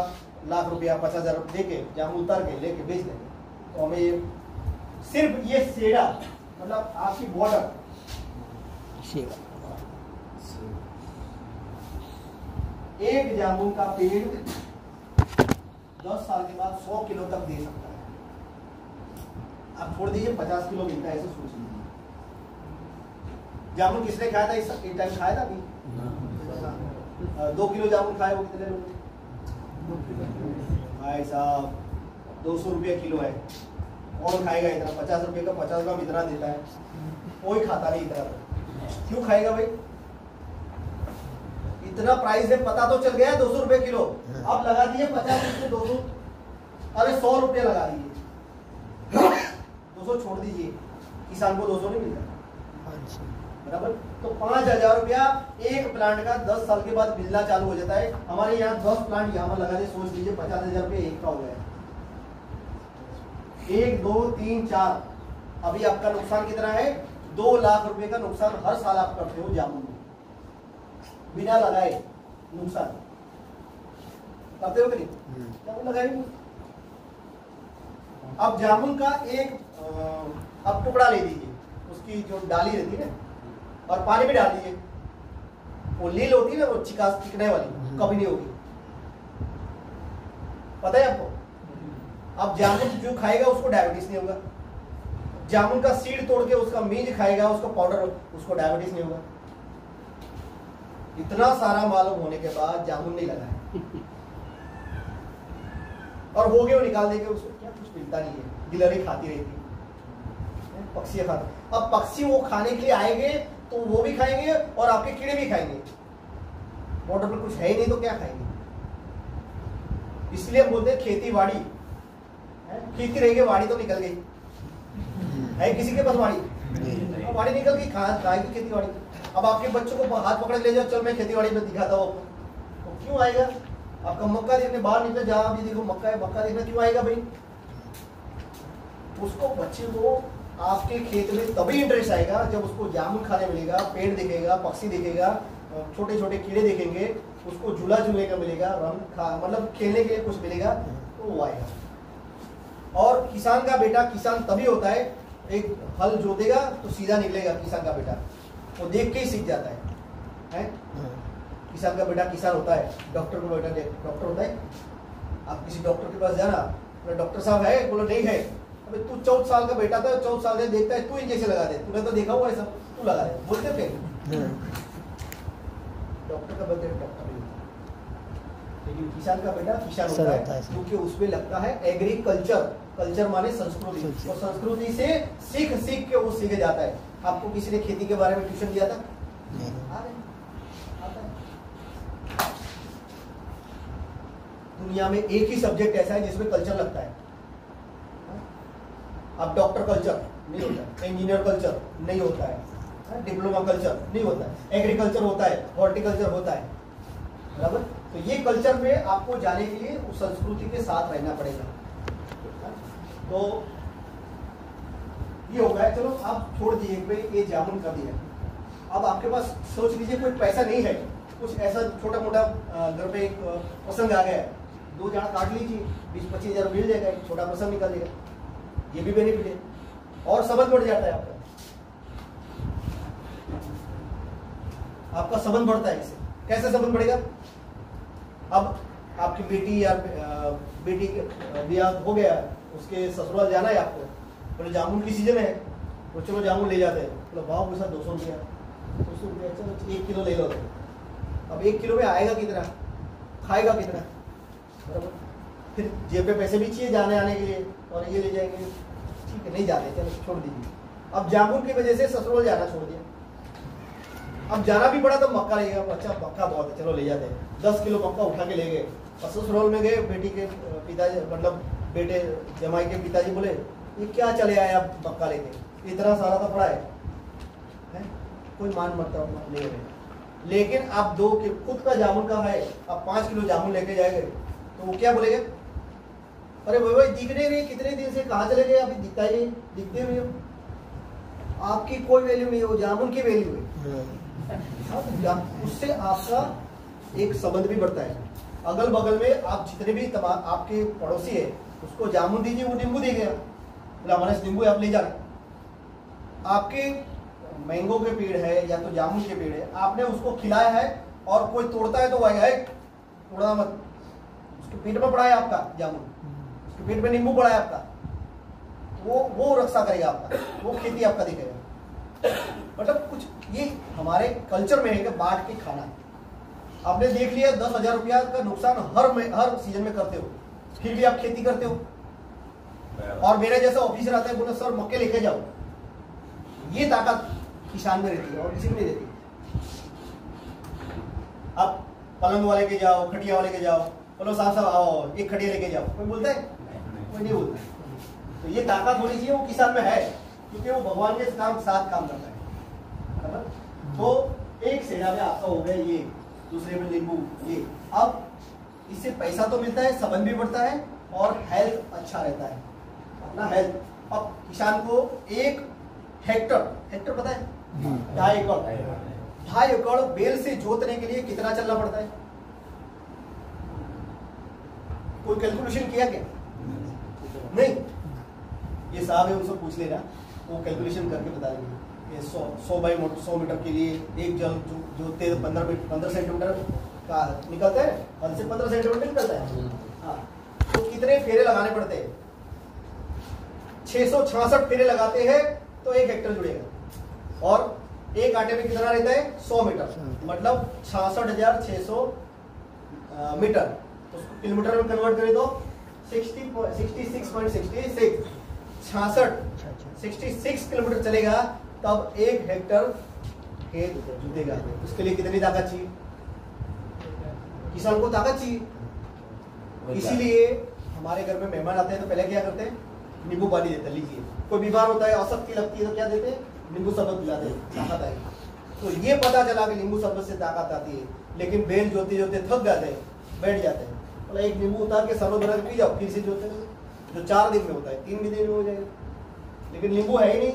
लाख रुपया 50,000 दे के जामुन उतार के लेके बेच देंगे। तो हमें सिर्फ ये सेड़ा मतलब आपकी बॉर्डर एक जामुन का पेड़ 10 साल के बाद 100 किलो तक दे सकता है। आप छोड़ दीजिए 50 किलो मिलता है, ऐसे सोच लीजिए। जामुन किसने खाया था इस टाइम खाया था अभी? 2 किलो जामुन खाए वो कितने लोग? भाई साहब 200 रुपया किलो है, कौन खाएगा इतना? 50 रुपये का 50 ग्राम इतना देता है, कोई खाता नहीं इतना। क्यों खाएगा भाई? इतना प्राइस है, पता तो चल गया है 200 रुपये किलो। अब लगा दिए 50 रुपये 200, अरे 100 रुपये लगा दिए, 200 छोड़ दीजिए, किसान को 200 नहीं मिलता बराबर। तो 5,000 रुपया एक प्लांट का 10 साल के बाद मिलना चालू हो जाता है। हमारे यहाँ 10 प्लांट यहाँ पर लगा दे, सोच लीजिए 50,000 रुपये एक का हो गया। 1 2 3 4, अभी आपका नुकसान कितना है? 2 लाख रुपए का नुकसान हर साल आप करते हो जामुन में, बिना लगाए नुकसान करते हो कि नहीं? जामुन लगाए नहीं। अब जामुन का एक अब टुकड़ा ले लीजिए, उसकी जो डाली रहती है ना, और पानी में डाल दीजिए। वो लील होती है ना, वो चिकने वाली, कभी नहीं होगी, पता है आपको। अब जामुन जो खाएगा उसको डायबिटीज नहीं होगा। जामुन का सीड तोड़ के उसका बीज खाएगा, उसका पाउडर, उसको डायबिटीज नहीं होगा। इतना सारा मालूम होने के बाद जामुन नहीं लगा है, और हो गए वो निकाल देंगे, उसको क्या कुछ मिलता नहीं है, गिलहरी खाती रहती है, पक्षी खाते। अब पक्षी वो खाने के लिए आएंगे तो वो भी खाएंगे और आपके कीड़े भी खाएंगे। बॉर्डर पर कुछ है ही नहीं तो क्या खाएंगे? इसलिए हम बोलते हैं खेती बाड़ी, खेती रहेगी, वाड़ी तो निकल गई है किसी के पास वाड़ी? वाड़ी निकल गई, खाएगी खेती बाड़ी। अब आपके बच्चों को हाथ पकड़ ले जाओ, चल मैं खेती बाड़ी में दिखाता हूँ, तो क्यों आएगा? आपका मक्का देखने बाहर निकले, जहाँ भी देखो मक्का है, मक्का देखने क्यों आएगा भाई? उसको बच्चे को आपके खेत में तभी इंटरेस्ट आएगा जब उसको जामुन खाने मिलेगा, पेड़ दिखेगा, पक्षी दिखेगा, छोटे छोटे कीड़े दिखेंगे, उसको झूला झूलने का मिलेगा, मतलब खेलने के लिए कुछ मिलेगा, तो वो आएगा। और किसान का बेटा किसान तभी होता है, एक हल जोतेगा तो सीधा निकलेगा किसान का बेटा, वो देख के ही सीख जाता है? किसान का बेटा किसान होता है, डॉक्टर का बेटा डॉक्टर होता है। आप किसी डॉक्टर के पास जाना, डॉक्टर साहब है, बोलो नहीं है, अबे तू 14 साल का बेटा था, 14 साल से देखता है, तू इंजेक्शन लगा दे, तूने तो देखा हुआ है सब, तू लगा दे, बोलते फिर डॉक्टर का बेटा डॉक्टर नहीं होता, लेकिन किसान का बेटा किसान होता है, क्योंकि उसमें लगता है एग्रीकल्चर। कल्चर माने संस्कृति, और संस्कृति से सीख सीख के वो सीखे जाता है। आपको किसी ने खेती के बारे में ट्यूशन दिया था? दुनिया में एक ही सब्जेक्ट ऐसा है जिसमें कल्चर लगता है। अब डॉक्टर कल्चर नहीं होता है, इंजीनियर कल्चर नहीं होता है, डिप्लोमा कल्चर नहीं होता है, एग्रीकल्चर होता है, हॉर्टिकल्चर होता है, बराबर। तो ये कल्चर में आपको जाने के लिए उस संस्कृति के साथ रहना पड़ेगा। तो ये हो गया, चलो आप छोड़ दीजिए, ये जामुन कर दिया। अब आपके पास सोच लीजिए कोई पैसा नहीं है, कुछ ऐसा छोटा मोटा घर पे एक प्रसंग आ गया, 2 जाड़ काट लीजिए, 20-25 हज़ार मिल जाएगा, एक छोटा प्रसंग निकल जाएगा, ये भी बेनिफिट है, और समझ बढ़ जाता है आपका संबंध बढ़ता है। इससे कैसे संबंध बढ़ेगा? अब आपकी बेटी या बेटी ब्याह हो गया, उसके ससुराल जाना है आपको, बोले जामुन की सीजन है, तो चलो जामुन ले जाते हैं, बोले भाव के साथ 200 रुपया, 200 रुपया, चलो 1 किलो ले लो। अब 1 किलो में आएगा कितना, खाएगा कितना, बराबर। फिर जेब पे पैसे भी चाहिए जाने आने के लिए, और ये ले जाएंगे, ठीक है नहीं जाते, चलो छोड़ दीजिए। अब जामुन की वजह से ससुराल जाना छोड़ दिया, अब जाना भी पड़ा तो मक्का ले गया, अच्छा मक्का बहुत है, चलो ले जाते हैं, 10 किलो मक्का उठा के ले गए, और ससुराल में गए, बेटी के पिताजी मतलब बेटे जमाई के पिताजी बोले ये क्या चले आए आप मक्का लेके, इतना सारा तो पड़ा है? कोई मान मरता ले रहे, लेकिन आप 2 खुद का जामुन का है, आप 5 किलो जामुन लेके जाएंगे तो वो क्या बोलेगा? अरे भाई दिख नहीं रही, कितने दिन से कहाँ चले गए, अभी दिखता ही नहीं, दिखते हुए आपकी कोई वैल्यू नहीं है, वो जामुन की वैल्यू है। उससे आपका एक संबंध भी बढ़ता है। अगल बगल में आप जितने भी आपके पड़ोसी है उसको जामुन दीजिए, वो नींबू दे गया, बोला हमारे से नींबू आप ले जाना। आपके मैंगो के पेड़ है या तो जामुन के पेड़ है, आपने उसको खिलाया है और कोई तोड़ता है तो वह है तोड़ना मत, उसके पेट में पड़ा है आपका जामुन, उसके पेट में नींबू पड़ा है आपका, वो रक्षा करेगा आपका, वो खेती आपका दिखेगा। मतलब कुछ ये हमारे कल्चर में है कि बांट के खाना। आपने देख लिया 10,000 रुपया का नुकसान हर सीजन में करते हो, फिर भी आप खेती करते हो। और मेरे जैसा ऑफिसर आता है बोले सर मक्के लेके जाओ, ये ताकत किसान में रहती है और किसी में नहीं रहती। आप पलंग वाले के जाओ, खटिया वाले के जाओ, बोलो साहब आओ एक खटिया लेके जाओ, कोई बोलता है? कोई नहीं बोलता। तो ये ताकत होनी चाहिए, वो किसान में है, क्योंकि वो भगवान के साथ काम करता है। तो एक सेना में आपका हो गया ये, दूसरे में नींबू, ये अब इससे पैसा तो मिलता है, संबंध भी बढ़ता है और हेल्थ अच्छा रहता है अपना हेल्थ। अब किसान को 1 हेक्टर पता है 2.5 एकड़ बेल से जोतने के लिए कितना चलना पड़ता है? कोई कैलकुलेशन किया क्या? नहीं। ये साहब है उनसे पूछ लेना, वो कैलकुलेशन करके बता देंगे। 100 मीटर के लिए एक जल जोतते 15 सेंटीमीटर का निकलता है, 10 से 15 सेंटीमीटर निकलता है। हाँ, तो कितने फेरे लगाने पड़ते हैं? 666 फेरे लगाते हैं तो 1 हेक्टर जुड़ेगा। और एक आटे में कितना रहता है? 100 मीटर, मतलब 66,600 मीटर। तो उसको किलोमीटर में कन्वर्ट करें तो 66 किलोमीटर चलेगा, तब 1 हेक्टर खेत जुतेगा। उसके लिए कितनी ताकत चाहिए? किसान को ताकत चाहिए। इसीलिए हमारे घर में मेहमान आते हैं तो पहले क्या करते हैं? नींबू पानी देते, लीजिए। कोई बीमार होता है, अशक्ति लगती है तो क्या देते हैं? नींबू शरबत पिलाते हैं, ताकत आएगी। तो ये पता चला कि नींबू शरबत से ताकत आती है। लेकिन बेल जोते जोते थक जाते हैं, बैठ जाते हैं, बोला एक नींबू उतार के शरबत बना के पी जाओ, फिर से जोते हैं। जो 4 दिन में होता है 3 भी दिन में हो जाएगा, लेकिन नींबू है ही नहीं।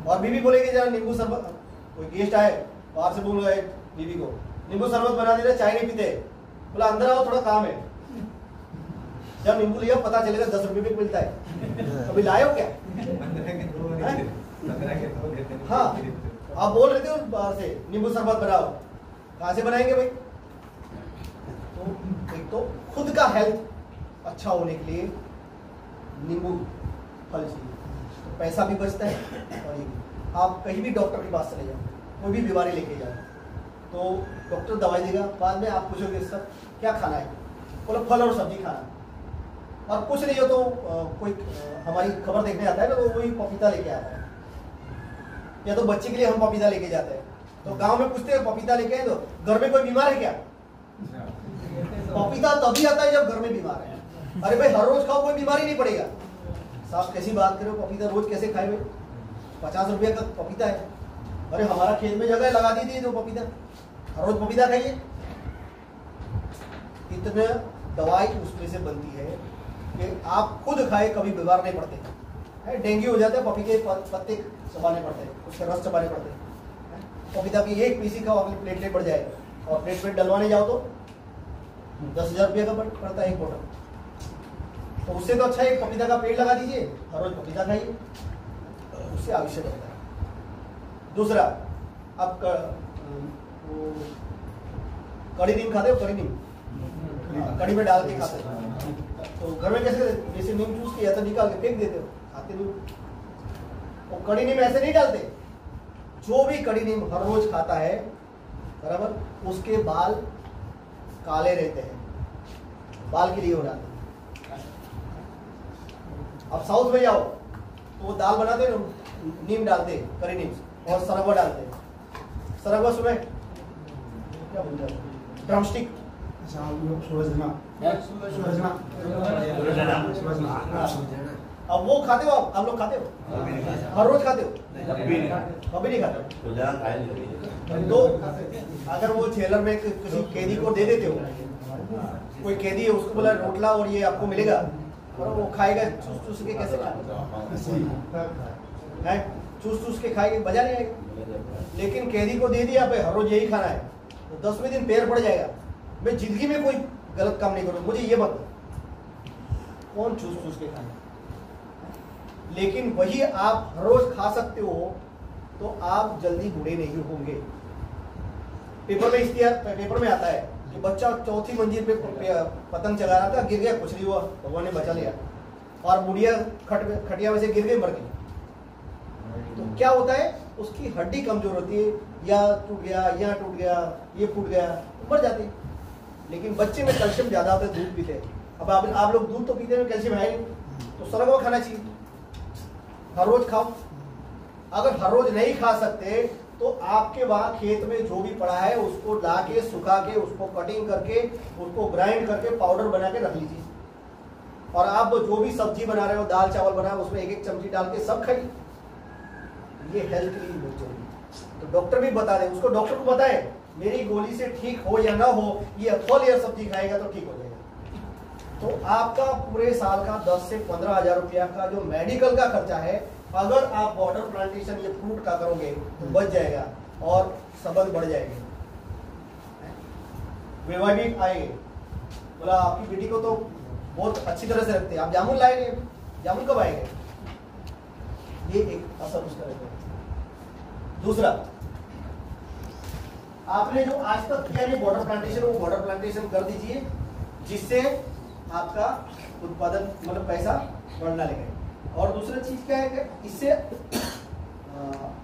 और बीवी बोलेगी जरा नींबू शरबत, कोई गेस्ट आए बाहर से बोल रहे बीवी को नींबू शरबत बना दे रहे, चाय नहीं पीते, बोला अंदर आओ थोड़ा काम है। जब नींबू लिया पता चलेगा 10 रुपये में मिलता है। कभी लाए हो क्या? हाँ, आप बोल रहे थे बाहर से नींबू शरबत बनाओ, कहाँ से बनाएंगे भाई? तो एक तो खुद का हेल्थ अच्छा होने के लिए नींबू फल चाहिए, तो पैसा भी बचता है। और आप कहीं भी डॉक्टर के पास चले जाओ, कोई भी बीमारी लेके जाओ, तो डॉक्टर दवाई देगा, बाद में आप पूछोगे सर क्या खाना है? बोलो फल और सब्जी खाना। और कुछ नहीं हो तो कोई हमारी खबर देखने आता है ना, तो वही पपीता लेके आता है, या तो बच्चे के लिए हम पपीता लेके जाते हैं। तो गांव में पूछते हैं पपीता लेके आए तो घर में कोई बीमार है क्या? पपीता तभी आता है जब घर में बीमार है। अरे भाई हर रोज खाओ, कोई बीमारी नहीं पड़ेगा। साहब कैसी बात करो, पपीता रोज कैसे खाए भाई? 50 रुपया का पपीता है। अरे हमारा खेत में जगह लगा दी थी तो पपीता, हर रोज पपीता खाइए। इतने दवाई उसमें से बनती है कि आप खुद खाए कभी बीमार नहीं पड़ते। डेंगू हो जाता है, पपीते पत्ते चबाने पड़ते हैं, उसके रस चबाने पड़ते हैं। पपीता की एक पीसी खाओ, अपनी प्लेटलेट बढ़ जाएगा। और प्लेटलेट डलवाने जाओ तो 10,000 रुपये का पड़ता है 1 बोतल। तो उससे तो अच्छा एक पपीता का पेड़ लगा दीजिए, हर रोज पपीता खाइए, उससे आवश्यक होता है। दूसरा, आप कड़ी नीम खाते हो? कड़ी नीम कड़ी में डाल के खाते हो, तो घर में कैसे? जैसे नीम चूस किया तो निकाल के फेंक देते हो, खाते नहीं। वो कड़ी नीम ऐसे नहीं डालते। जो भी कड़ी नीम हर रोज खाता है, बराबर, उसके बाल काले रहते हैं, बाल के लिए हो जाते हैं। अब साउथ में जाओ तो वो दाल बनाते हैं, नीम डालते, करी नीम और सरगवा डालते हैं। सरगवा सुने क्या बोलते हैं? ड्रमस्टिक। अब वो खाते हो आप लोग खाते हो? हर रोज खाते हो? कभी नहीं खाते। तो अगर वो जेलर में किसी कैदी को दे देते हो, कोई कैदी है उसको बोला रोटला और ये आपको मिलेगा, और वो खाएगा चूस चूस के, कैसे खाएगा? चूस चूस के खाएंगे, मजा नहीं आएगा। लेकिन कैदी को दे दिया भाई हर रोज यही खाना है, तो 10वें दिन पैर पड़ जाएगा। मैं जिंदगी में कोई गलत काम नहीं करूँ, मुझे ये मत कौन चूस चूस के खाना। लेकिन वही आप हर रोज खा सकते हो तो आप जल्दी बूढ़े नहीं होंगे। पेपर में आता है कि बच्चा 4थी मंजिल पे पतंग चला रहा था, गिर गया, कुछ नहीं हुआ, भगवान ने बचा लिया। और बुढ़िया खटिया में से गिर गई, मर गई। तो क्या होता है, उसकी हड्डी कमजोर होती है, या टूट गया, या टूट गया, ये फूट गया, तो मर जाती है। लेकिन बच्चे में कैल्शियम ज्यादा होता है, दूध पीते हैं। अब आप लोग दूध तो पीते हैं, कैल्शियम है नहीं, तो सरगवा खाना चाहिए, हर रोज खाओ। अगर हर रोज नहीं खा सकते तो आपके वहां खेत में जो भी पड़ा है उसको ला के, सुखा के, उसको कटिंग करके, उसको ग्राइंड करके पाउडर बना के रख लीजिए। और आप जो भी सब्जी बना रहे हो, दाल चावल बना रहे हो, उसमें 1-1 चमची डाल के सब खाइए। ये हेल्थ के लिए बहुत जरूरी है। तो डॉक्टर भी बता दे, उसको डॉक्टर को बताए मेरी गोली से ठीक हो या ना हो, ये फल या सब्जी खाएगा तो ठीक हो जाएगा। तो आपका पूरे साल का 10 से 15 हजार रुपया का जो मेडिकल का खर्चा है, अगर आप वाटर प्लांटेशन ये फ्रूट का करोगे तो बच जाएगा और सबक बढ़ जाएंगे। वैवाहिक आएंगे, बोला आपकी बेटी को तो बहुत अच्छी तरह से रखते हैं, आप जामुन लाएंगे, जामुन कब आएंगे? ये एक असर उसका रहता है। दूसरा, आपने जो आज तक किया नहीं वाटर प्लांटेशन, वो वाटर प्लांटेशन कर दीजिए, जिससे आपका उत्पादन मतलब पैसा बढ़ना लगेगा। और दूसरा चीज क्या है कि इससे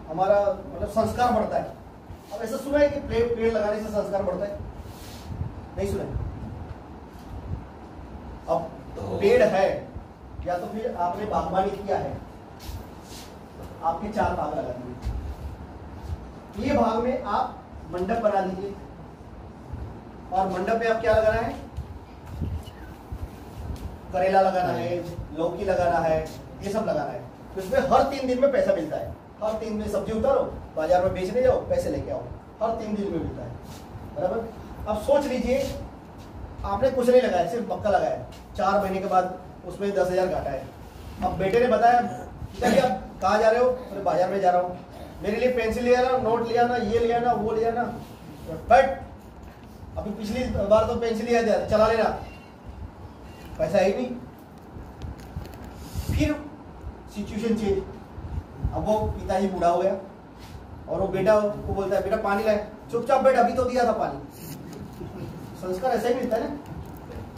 हमारा मतलब संस्कार बढ़ता है। अब ऐसा सुना है कि पेड़ लगाने से संस्कार बढ़ता है? नहीं सुना। अब पेड़ है या तो फिर आपने बागवानी किया है, आपके 4 भाग लगा दिए, ये भाग में आप मंडप बना लीजिए। और मंडप में आप क्या लगाना है? करेला लगाना है, लौकी लगाना है, ये सब लगाना है। तो इसमें हर 3 दिन में पैसा मिलता है। हर 3 दिन सब्जी उतारो, बाजार में बेचने जाओ, पैसे लेके आओ, हर 3 दिन में मिलता है। बराबर। अब सोच लीजिए आपने कुछ नहीं लगाया, सिर्फ मक्का लगाया, 4 महीने के बाद उसमें 10,000 घाटा है। अब बेटे ने बताया पिताजी आप कहाँ जा रहे हो? अरे बाजार में जा रहा हूँ, मेरे लिए पेंसिल ले आना, नोट ले आना, ये ले आना, वो ले आना। बट अभी पिछली बार तो पेंसिल लिया था, चला लेना, पैसा है ही नहीं। फिर सिचुएशन चेंज, अब वो पिताजी बूढ़ा हो गया और वो बेटा को बोलता है बेटा पानी लाए, चुपचाप बैठ, अभी तो दिया था पानी। संस्कार ऐसा ही मिलता है ना,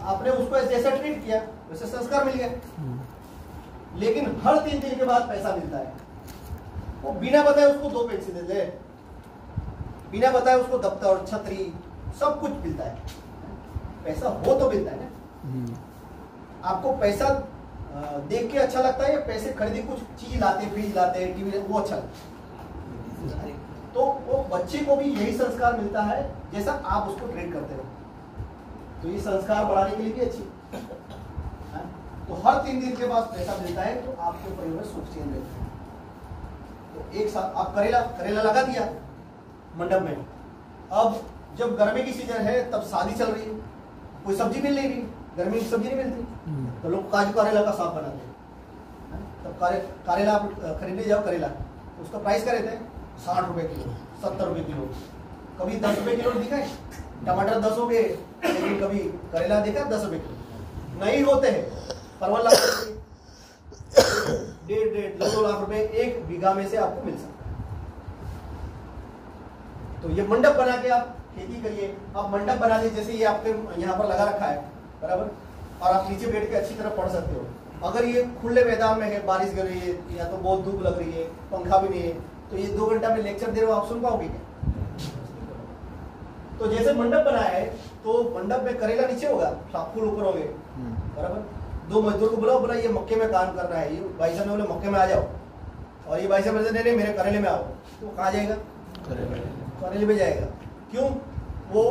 आपने उसको जैसा ट्रीट किया वैसे संस्कार मिल गया। लेकिन हर 3 दिन के बाद पैसा मिलता है। वो बिना बताए उसको 2 पेंसिल दे दे, बिना बताए उसको दफ्तर, छतरी, सब कुछ मिलता है। पैसा हो तो मिलता है ना। आपको पैसा देख के अच्छा लगता है या पैसे खरीदे कुछ चीज लाते, फ्रिज लाते, टीवी, वो अच्छा लगता है? तो वो बच्चे को भी यही संस्कार मिलता है जैसा आप उसको ट्रेन करते हो। तो ये संस्कार बढ़ाने के लिए भी अच्छी। तो हर 3 दिन के बाद पैसा मिलता है तो आपके परिवार में सुख चैन रहता है। तो एक साथ आप करेला लगा दिया मंडप में। अब जब गर्मी की सीजन है तब शादी चल रही है, कोई सब्जी मिल नहीं रही, गर्मी की सब्जी नहीं मिलती, तो लोग काजू करेला का साग बनाते हैं। तब करेला आप खरीदने जाओ, करेला तो उसका प्राइस क्या रहता है? 60 रुपए किलो, 70 रुपए किलो, कभी 10 रुपए किलो दिखा है? टमाटर 10 हो गए, लेकिन कभी करेला देखा 10 रुपए किलो नहीं होते हैं। परवल लाख रुपए, 1.5-2 लाख रुपए 1 बीघा में से आपको मिल सकता है। तो ये मंडप बना के आप खेती करिए। आप मंडप बना लीजिए, जैसे ये आपके यहाँ पर लगा रखा है, बराबर, और आप नीचे बैठ के अच्छी तरह पढ़ सकते हो। अगर ये खुले मैदान में है, बारिश गिर रही है या तो बहुत धूप लग रही है, पंखा भी नहीं है, तो ये 2 घंटा में लेक्चर दे रहे हो, आप सुन पाओगे क्या? तो जैसे मंडप बनाया है तो मंडप में करेला नीचे होगा, फूल ऊपर होंगे, बराबर। 2 मजदूर को बुलाओ, बोला ये मक्के में काम करना है, ये भाई साहब ने बोले मक्के में आ जाओ, और ये भाई साहब बोलते नहीं मेरे करेले में आओ, तो कहाँ जाएगा? करेले में जाएगा। क्यों? वो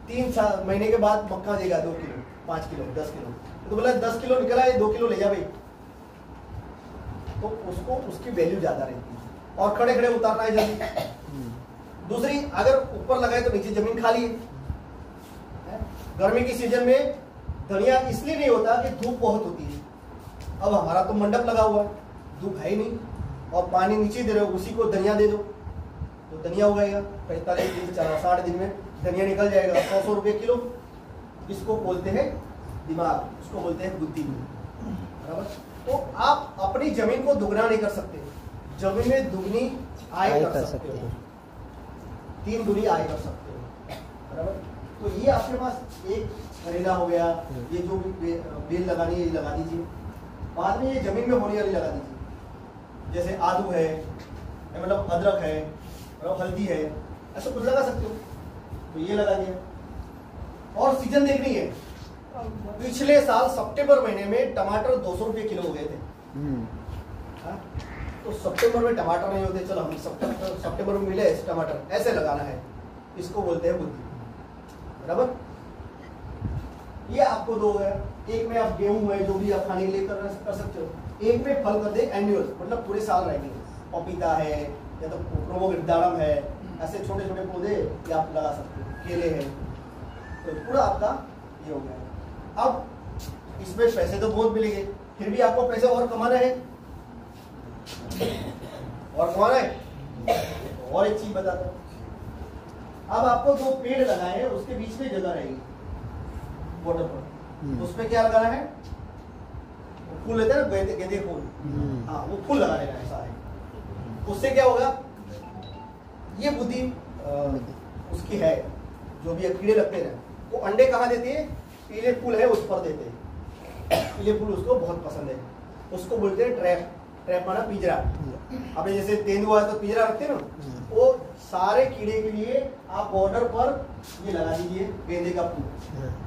3 महीने के बाद मक्का देगा 2 किलो, 5 किलो, 10 किलो। तो बोला 10 किलो निकला है, 2 किलो ले जा भाई, तो उसको उसकी वैल्यू ज्यादा रहती है। और खड़े खड़े उतारना है जल्दी। दूसरी, अगर ऊपर लगाए तो नीचे जमीन खाली है। गर्मी की सीजन में धनिया इसलिए नहीं होता कि धूप बहुत होती है। अब हमारा तो मंडप लगा हुआ है, धूप है ही नहीं, और पानी नीचे दे रहे हो, उसी को धनिया दे दो तो धनिया उगाएगा। 45 दिन 60 दिन में धनिया निकल जाएगा। 100 रुपये किलो। इसको बोलते हैं दिमाग, उसको बोलते हैं बुद्धि। बराबर। तो आप अपनी जमीन को दुगना नहीं कर सकते, जमीन में दुगनी आय कर सकते हो, 3 गुनी आय कर सकते हो। बराबर। तो ये आपके पास एक करेला हो गया, ये जो भी बेल लगानी है ये लगा दीजिए। बाद में ये जमीन में होने वाली लगा दीजिए, जैसे आलू है, मतलब अदरक है, हल्दी है, ऐसा कुछ लगा सकते हो। तो ये लगा दिया। और सीजन देखनी है, पिछले साल सितंबर महीने में टमाटर 200 रुपये किलो हो गए थे। तो सितंबर में टमाटर नहीं होते, चलो हम सितंबर में मिले टमाटर, ऐसे लगाना है। इसको बोलते हैं बुद्धि। बराबर। ये आपको दो है। एक में आप गेहूं है जो भी आप खाने के लिए कर सकते हो। एक में फल कर दे एनुअल, मतलब पूरे साल रहेंगे। पपीता है या तो प्रोमोग्रेनेट है, ऐसे छोटे छोटे पौधे ये आप लगा सकते हो। केले हैं, तो पूरा आपका ये हो गया। अब इसमें पैसे तो बहुत मिलेंगे, फिर भी आपको पैसे और कमाना है, और कमाना है। और एक चीज बताता हूँ, अब आपको जो पेड़ लगाए हैं उसके बीच में जगह रहेगी बॉर्डर पर, उसमें क्या लगाना है? फूल लेते हैं ना, गेंदे फूल, हाँ वो फूल लगा लेना है सारे। उससे क्या होगा? ये बुद्धि उसकी है। जो भी कीड़े लगते हैं वो अंडे कहाँ देते हैं? पीले फूल है उस पर देते हैं। पीले फूल उसको बहुत पसंद है, उसको बोलते हैं ट्रैप। ट्रैप माना पिंजरा। अब जैसे तेंदुआ है तो पिंजरा रखते हैं ना, वो सारे कीड़े के लिए आप बॉर्डर पर ये लगा दीजिए गेंदे का फूल।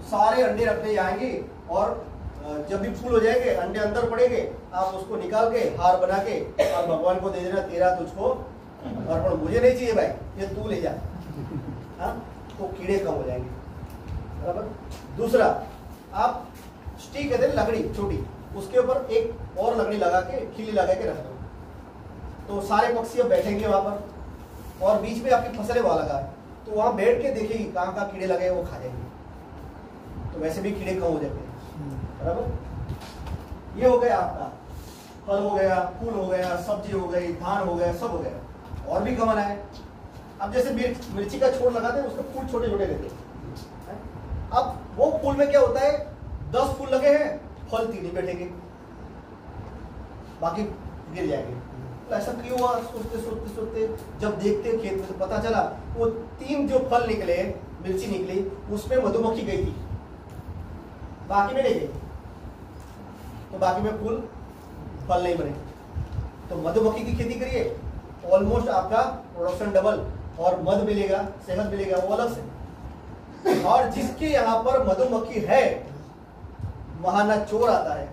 सारे अंडे रखने जाएंगे और जब भी फूल हो जाएंगे, अंडे अंदर पड़ेंगे, आप उसको निकाल के हार बना के और भगवान को दे देना, तेरा तुझको अर्पण, मुझे नहीं चाहिए भाई, ये तू ले जा। हाँ, तो कीड़े कम हो जाएंगे। बराबर। दूसरा, आप स्टिक कहते हैं लकड़ी छोटी, उसके ऊपर एक और लकड़ी लगा के खिल्ली लगा के रख दो, तो सारे पक्षी अब बैठेंगे वहां पर। और बीच में आपकी फसलें वहां लगा है, तो वहां बैठ के देखिएगी कहाँ कहाँ कीड़े लगे वो खा जाएंगे, तो वैसे भी कीड़े कम हो जाते हैं। बराबर। ये हो गया आपका फल हो गया, फूल हो गया, सब्जी हो गई, धान हो गया, सब हो गया। और भी कमाना है। अब जैसे मिर्ची का छोड़ लगाते हैं, उसके फूल छोटे छोटे रहते हैं। अब वो फूल में क्या होता है, 10 फूल लगे हैं, फल 3 ही बैठेंगे, बाकी गिर जाएंगे। तो ऐसा क्यों हुआ? सोचते सोचते सोचते जब देखते खेत में तो पता चला वो 3 जो फल निकले, मिर्ची निकली, उसमें मधुमक्खी गई थी, बाकी में नहीं गई, तो बाकी में फूल फल नहीं बने। तो मधुमक्खी की खेती करिए, ऑलमोस्ट आपका प्रोडक्शन डबल, और मध मिलेगा, शहद मिलेगा, वो अलग से। और जिसके यहाँ पर मधुमक्खी है वहां ना चोर आता है,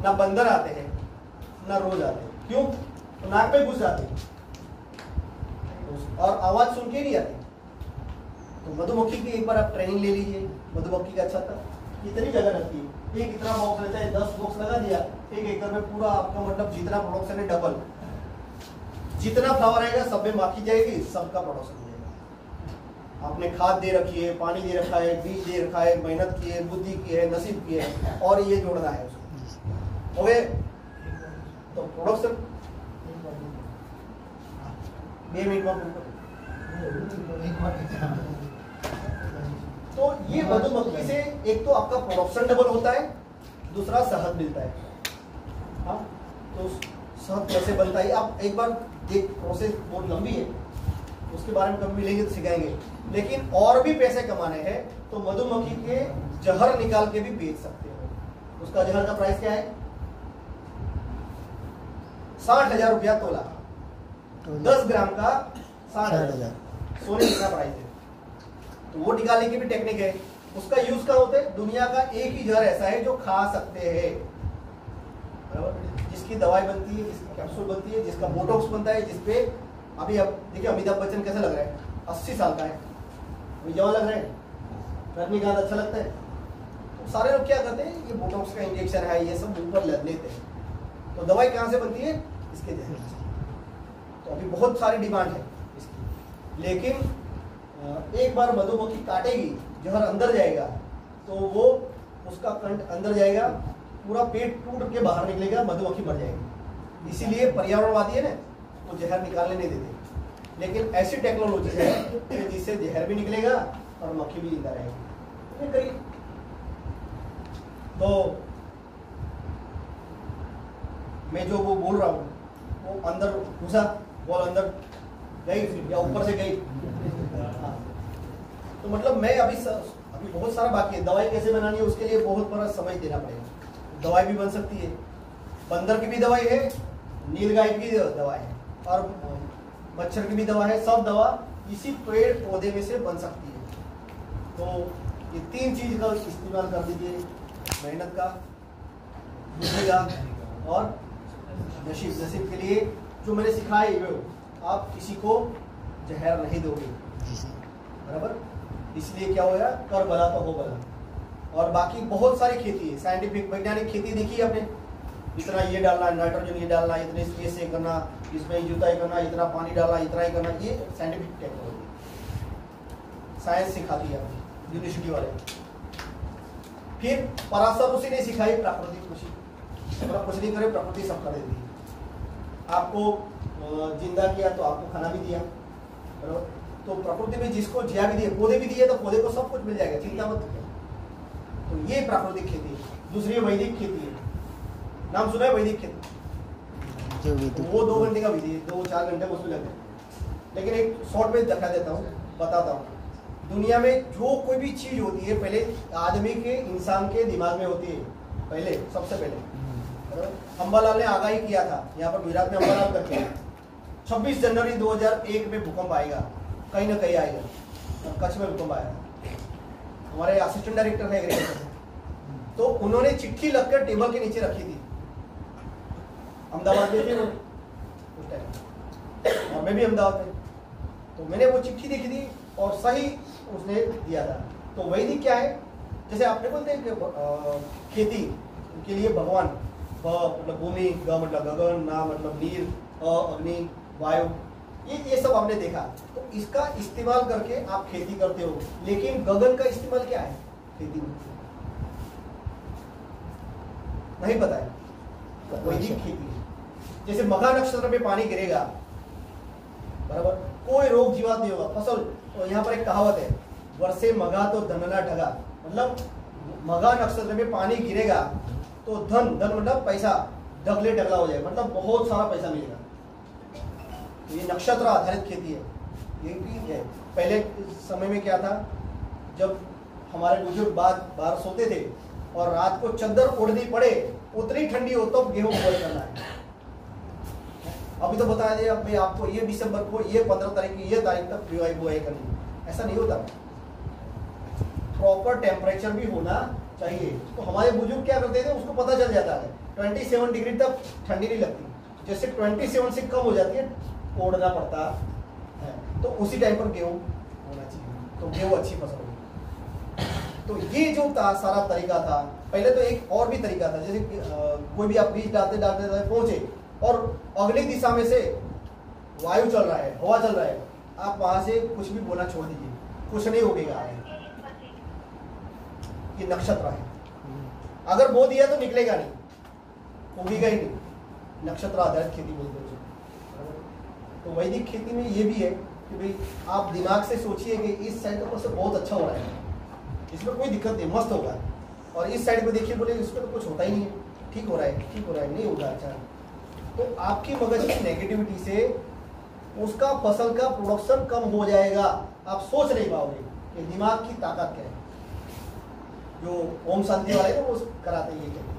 ना बंदर आते हैं, ना रोज आते हैं। क्यों? तो नाक में घुस जाते हैं और आवाज सुन के नहीं आती। तो मधुमक्खी की एक बार आप ट्रेनिंग ले लीजिए। मधुमक्खी का अच्छा था, इतनी जगह रखती है, एक इतना बॉक्स रहता है, 10 बॉक्स लगा दिया, 1 एकड़ में पूरा आपका मतलब जितना प्रोडक्शन है डबल। जितना फ्लावर आएगा सब में माखी जाएगी, सबका प्रोडक्शन हो जाएगा। आपने खाद दे रखी है, पानी दे रखा है, बीज दे रखा है, मेहनत की है, बुद्धि की है, नसीब की है, और ये जोड़ना है उसको। ओके, तो प्रोडक्शन 2 मिनट में। तो ये मधुमक्खी से एक तो आपका प्रोडक्शन डबल होता है, दूसरा शहद मिलता है। हाँ, तो शहद कैसे बनता है आप एक बार देख, प्रोसेस बहुत लंबी है, उसके बारे में कभी मिलेंगे तो सिखाएंगे। लेकिन और भी पैसे कमाने हैं तो मधुमक्खी के जहर निकाल के भी बेच सकते हो। उसका जहर का प्राइस क्या है? 60,000 रुपया तोला। 10 ग्राम का 60,000, सोने जितना प्राइस है। तो वो निकालने की भी टेक्निक है। उसका यूज कहाँ होता है? दुनिया का एक ही जहर ऐसा है जो खा सकते हैं, जिसकी दवाई बनती है, जिसकी कैप्सूल बनती है, जिसका बोटॉक्स बनता है, जिसपे अभी अब देखिए अमिताभ बच्चन कैसा लग रहा है, 80 साल का है, अभी जवान लग रहा है, रजनीकांत अच्छा लगता है। तो सारे लोग क्या करते हैं, ये बोटॉक्स का इंजेक्शन है, ये सब ऊपर लग लेते हैं। तो दवाई कहाँ से बनती है? इसके जहर से। तो अभी बहुत सारी डिमांड है इसकी, लेकिन एक बार मधुमक्खी काटेगी, जहर अंदर जाएगा, तो वो उसका कंठ अंदर जाएगा, पूरा पेट टूट के बाहर निकलेगा, मधुमक्खी मर जाएगी। इसीलिए पर्यावरणवादी है ना, वो जहर निकालने नहीं देते। लेकिन ऐसी टेक्नोलॉजी है कि जिससे जहर भी निकलेगा और मक्खी भी जिंदा रहेगी। करिए तो मैं जो वो बोल रहा हूँ वो अंदर घुसा, बॉल अंदर गई या ऊपर से गई। हाँ। तो मतलब मैं अभी बहुत सारा बाकी है। दवाई कैसे बनानी है उसके लिए बहुत बड़ा समय देना पड़ेगा। दवाई भी बन सकती है, बंदर की भी दवाई है, नीलगाय की दवा है, और मच्छर की भी दवा है। सब दवा इसी पेड़ पौधे में से बन सकती है। तो ये 3 चीज का इस्तेमाल कर दीजिए, मेहनत का, बुद्धि का और नसीब के लिए। जो मैंने सिखाया वो आप किसी को जहर नहीं दोगे, बराबर। इसलिए क्या होगा, कर भला तो हो भला। और बाकी बहुत सारी खेती है, साइंटिफिक वैज्ञानिक खेती देखी है आपने। इतना ये डालना, नाइट्रोजन ये डालना, इतने स्पेस से करना, इसमें जुताई करना, इतना पानी डालना, इतना ही करना, ये साइंटिफिक टेक्नोलॉजी साइंस सिखाती है यूनिवर्सिटी वाले। फिर पराशर ऋषि ने सिखाई प्राकृतिक कृषि। अगर कुछ नहीं करे प्रकृति सब कर देती है। आपको जिंदा किया तो आपको खाना भी दिया, बराबर। तो प्रकृति में जिसको जिया भी दिए, पौधे भी दिए, तो पौधे को सब कुछ मिल जाएगा, चिंता मत करो। तो ये प्राकृतिक खेती है। दूसरी वैदिक खेती है, नाम सुना है वैदिक खेती? तो वो 2 घंटे का विधि है, 2-4 घंटे उसमें लगते हैं। लेकिन एक शॉर्ट में दिखा देता हूँ, बताता हूँ। दुनिया में जो कोई भी चीज होती है पहले आदमी के, इंसान के दिमाग में होती है, पहले सबसे पहले। अंबालाल ने आगाही किया था, यहाँ पर गुजरात में अंबालाल करके 26 जनवरी 2001 में भूकंप आएगा, कहीं ना कहीं आएगा। कच्छ में भूकंप आया, हमारे असिस्टेंट डायरेक्टर है एग्रीकल्चर, तो उन्होंने चिट्ठी लगकर टेबल के नीचे रखी थी। अहमदाबाद में थे उस टाइम, और मैं भी अहमदाबाद में। तो मैंने वो चिट्ठी देखी थी और सही उसने दिया था। तो वैदिक क्या है, जैसे आपने बोलते हैं कि खेती के लिए भगवान, मतलब भूमि, ग मतलब गगन, ना मतलब नीर, अग्नि, वायु, ये सब आपने देखा। तो इसका इस्तेमाल करके आप खेती करते हो। लेकिन गगन का इस्तेमाल क्या है खेती में, नहीं पता है। तो वैदिक खेती है। जैसे मघा नक्षत्र में पानी गिरेगा, बराबर, कोई रोग जीवात नहीं होगा, फसल। तो यहाँ पर एक कहावत है, वर्षे मघा तो धनना ढगा। मतलब मघा नक्षत्र में पानी गिरेगा तो धन मतलब पैसा ढगले ढगला हो जाएगा, मतलब बहुत सारा पैसा मिलेगा। तो ये नक्षत्र आधारित खेती है। ये भी है। पहले समय में क्या था, जब हमारे बुजुर्ग बाहर सोते थे और रात को चद्दर ओढ़नी पड़े, उतनी ठंडी हो तो गेहूं बोआई करना है। अभी तो बता दिया भाई आपको ये दिसंबर को, ये 15 तारीख की, ये तारीख तक बुआई करनी है। ऐसा नहीं होता, प्रॉपर टेम्परेचर भी होना चाहिए। तो हमारे बुजुर्ग क्या करते थे, उसको पता चल जाता है 27 डिग्री तक ठंडी नहीं लगती। जैसे 27 से कम हो जाती है ओढ़ना पड़ता है, तो उसी टाइम पर गेहूं होना चाहिए, तो गेहूं अच्छी फसल होगी। तो ये जो सारा तरीका था, पहले तो एक और भी तरीका था, जैसे कोई भी आप बीज डालते पहुंचे और अगली दिशा में से वायु चल रहा है, हवा चल रहा है, आप वहां से कुछ भी बोलना छोड़ दीजिए, कुछ नहीं उगेगा। ये नक्षत्र है, अगर बो दिया तो निकलेगा नहीं, उगेगा ही नहीं। नक्षत्र आधारित खेती बोलते हैं। तो वैदिक खेती में ये भी है कि भाई आप दिमाग से सोचिए कि इस साइड पर से बहुत अच्छा हो रहा है, इसमें कोई दिक्कत नहीं, मस्त होगा। और इस साइड पे देखिए, बोले इसमें तो कुछ होता ही नहीं है, ठीक हो रहा है, ठीक हो रहा है, नहीं होगा अच्छा। तो आपकी मगज की नेगेटिविटी से उसका फसल का प्रोडक्शन कम हो जाएगा। आप सोच नहीं पाओगे कि दिमाग की ताकत क्या है। जो ओम शांति वाले तो वो कराते हैं, ये कहते हैं।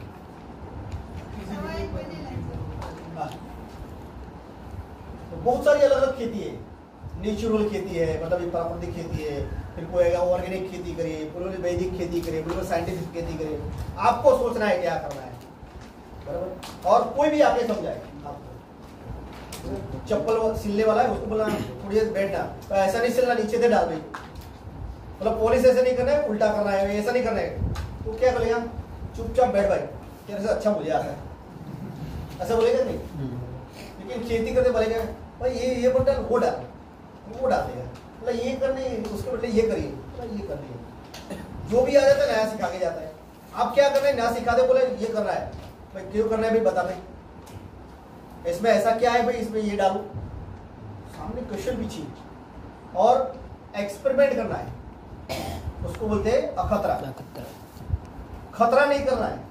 तो बहुत सारी अलग अलग खेती है। नेचुरल खेती है, मतलब ये प्राकृतिक खेती है, फिर कोई ऑर्गेनिक खेती करे, बिल्कुल वैदिक खेती करे, बिल्कुल साइंटिफिक खेती करे। आपको सोचना है क्या करना है, बराबर। और कोई भी आके समझाए आपको। चप्पल सिलने वाला है, उसको बोला थोड़ी देर बैठना, तो ऐसा नहीं सिलना, नीचे से डाल भाई, मतलब पॉलिश ऐसे नहीं करना है, उल्टा करना है, ऐसा नहीं करना है। तो क्या करेगा, चुपचाप बैठ भाई, तेरे से अच्छा मुझे आता है, ऐसा बोलेगा नहीं। लेकिन खेती करते बोलेगा भाई ये बटन वो डाल, वो डाल देगा, मतलब ये करने, उसके बदले ये करिए, मतलब ये करिए। जो भी आ जाता है नया सिखा के जाता है। आप क्या कर रहे हैं, नया सिखा दे, बोले ये करना है, भाई क्यों करना है भाई बता भाई, इसमें ऐसा क्या है भाई, इसमें ये डालो, सामने क्वेश्चन भी चाहिए और एक्सपेरिमेंट करना है, उसको बोलते हैं अखतरा। खतरा नहीं करना है।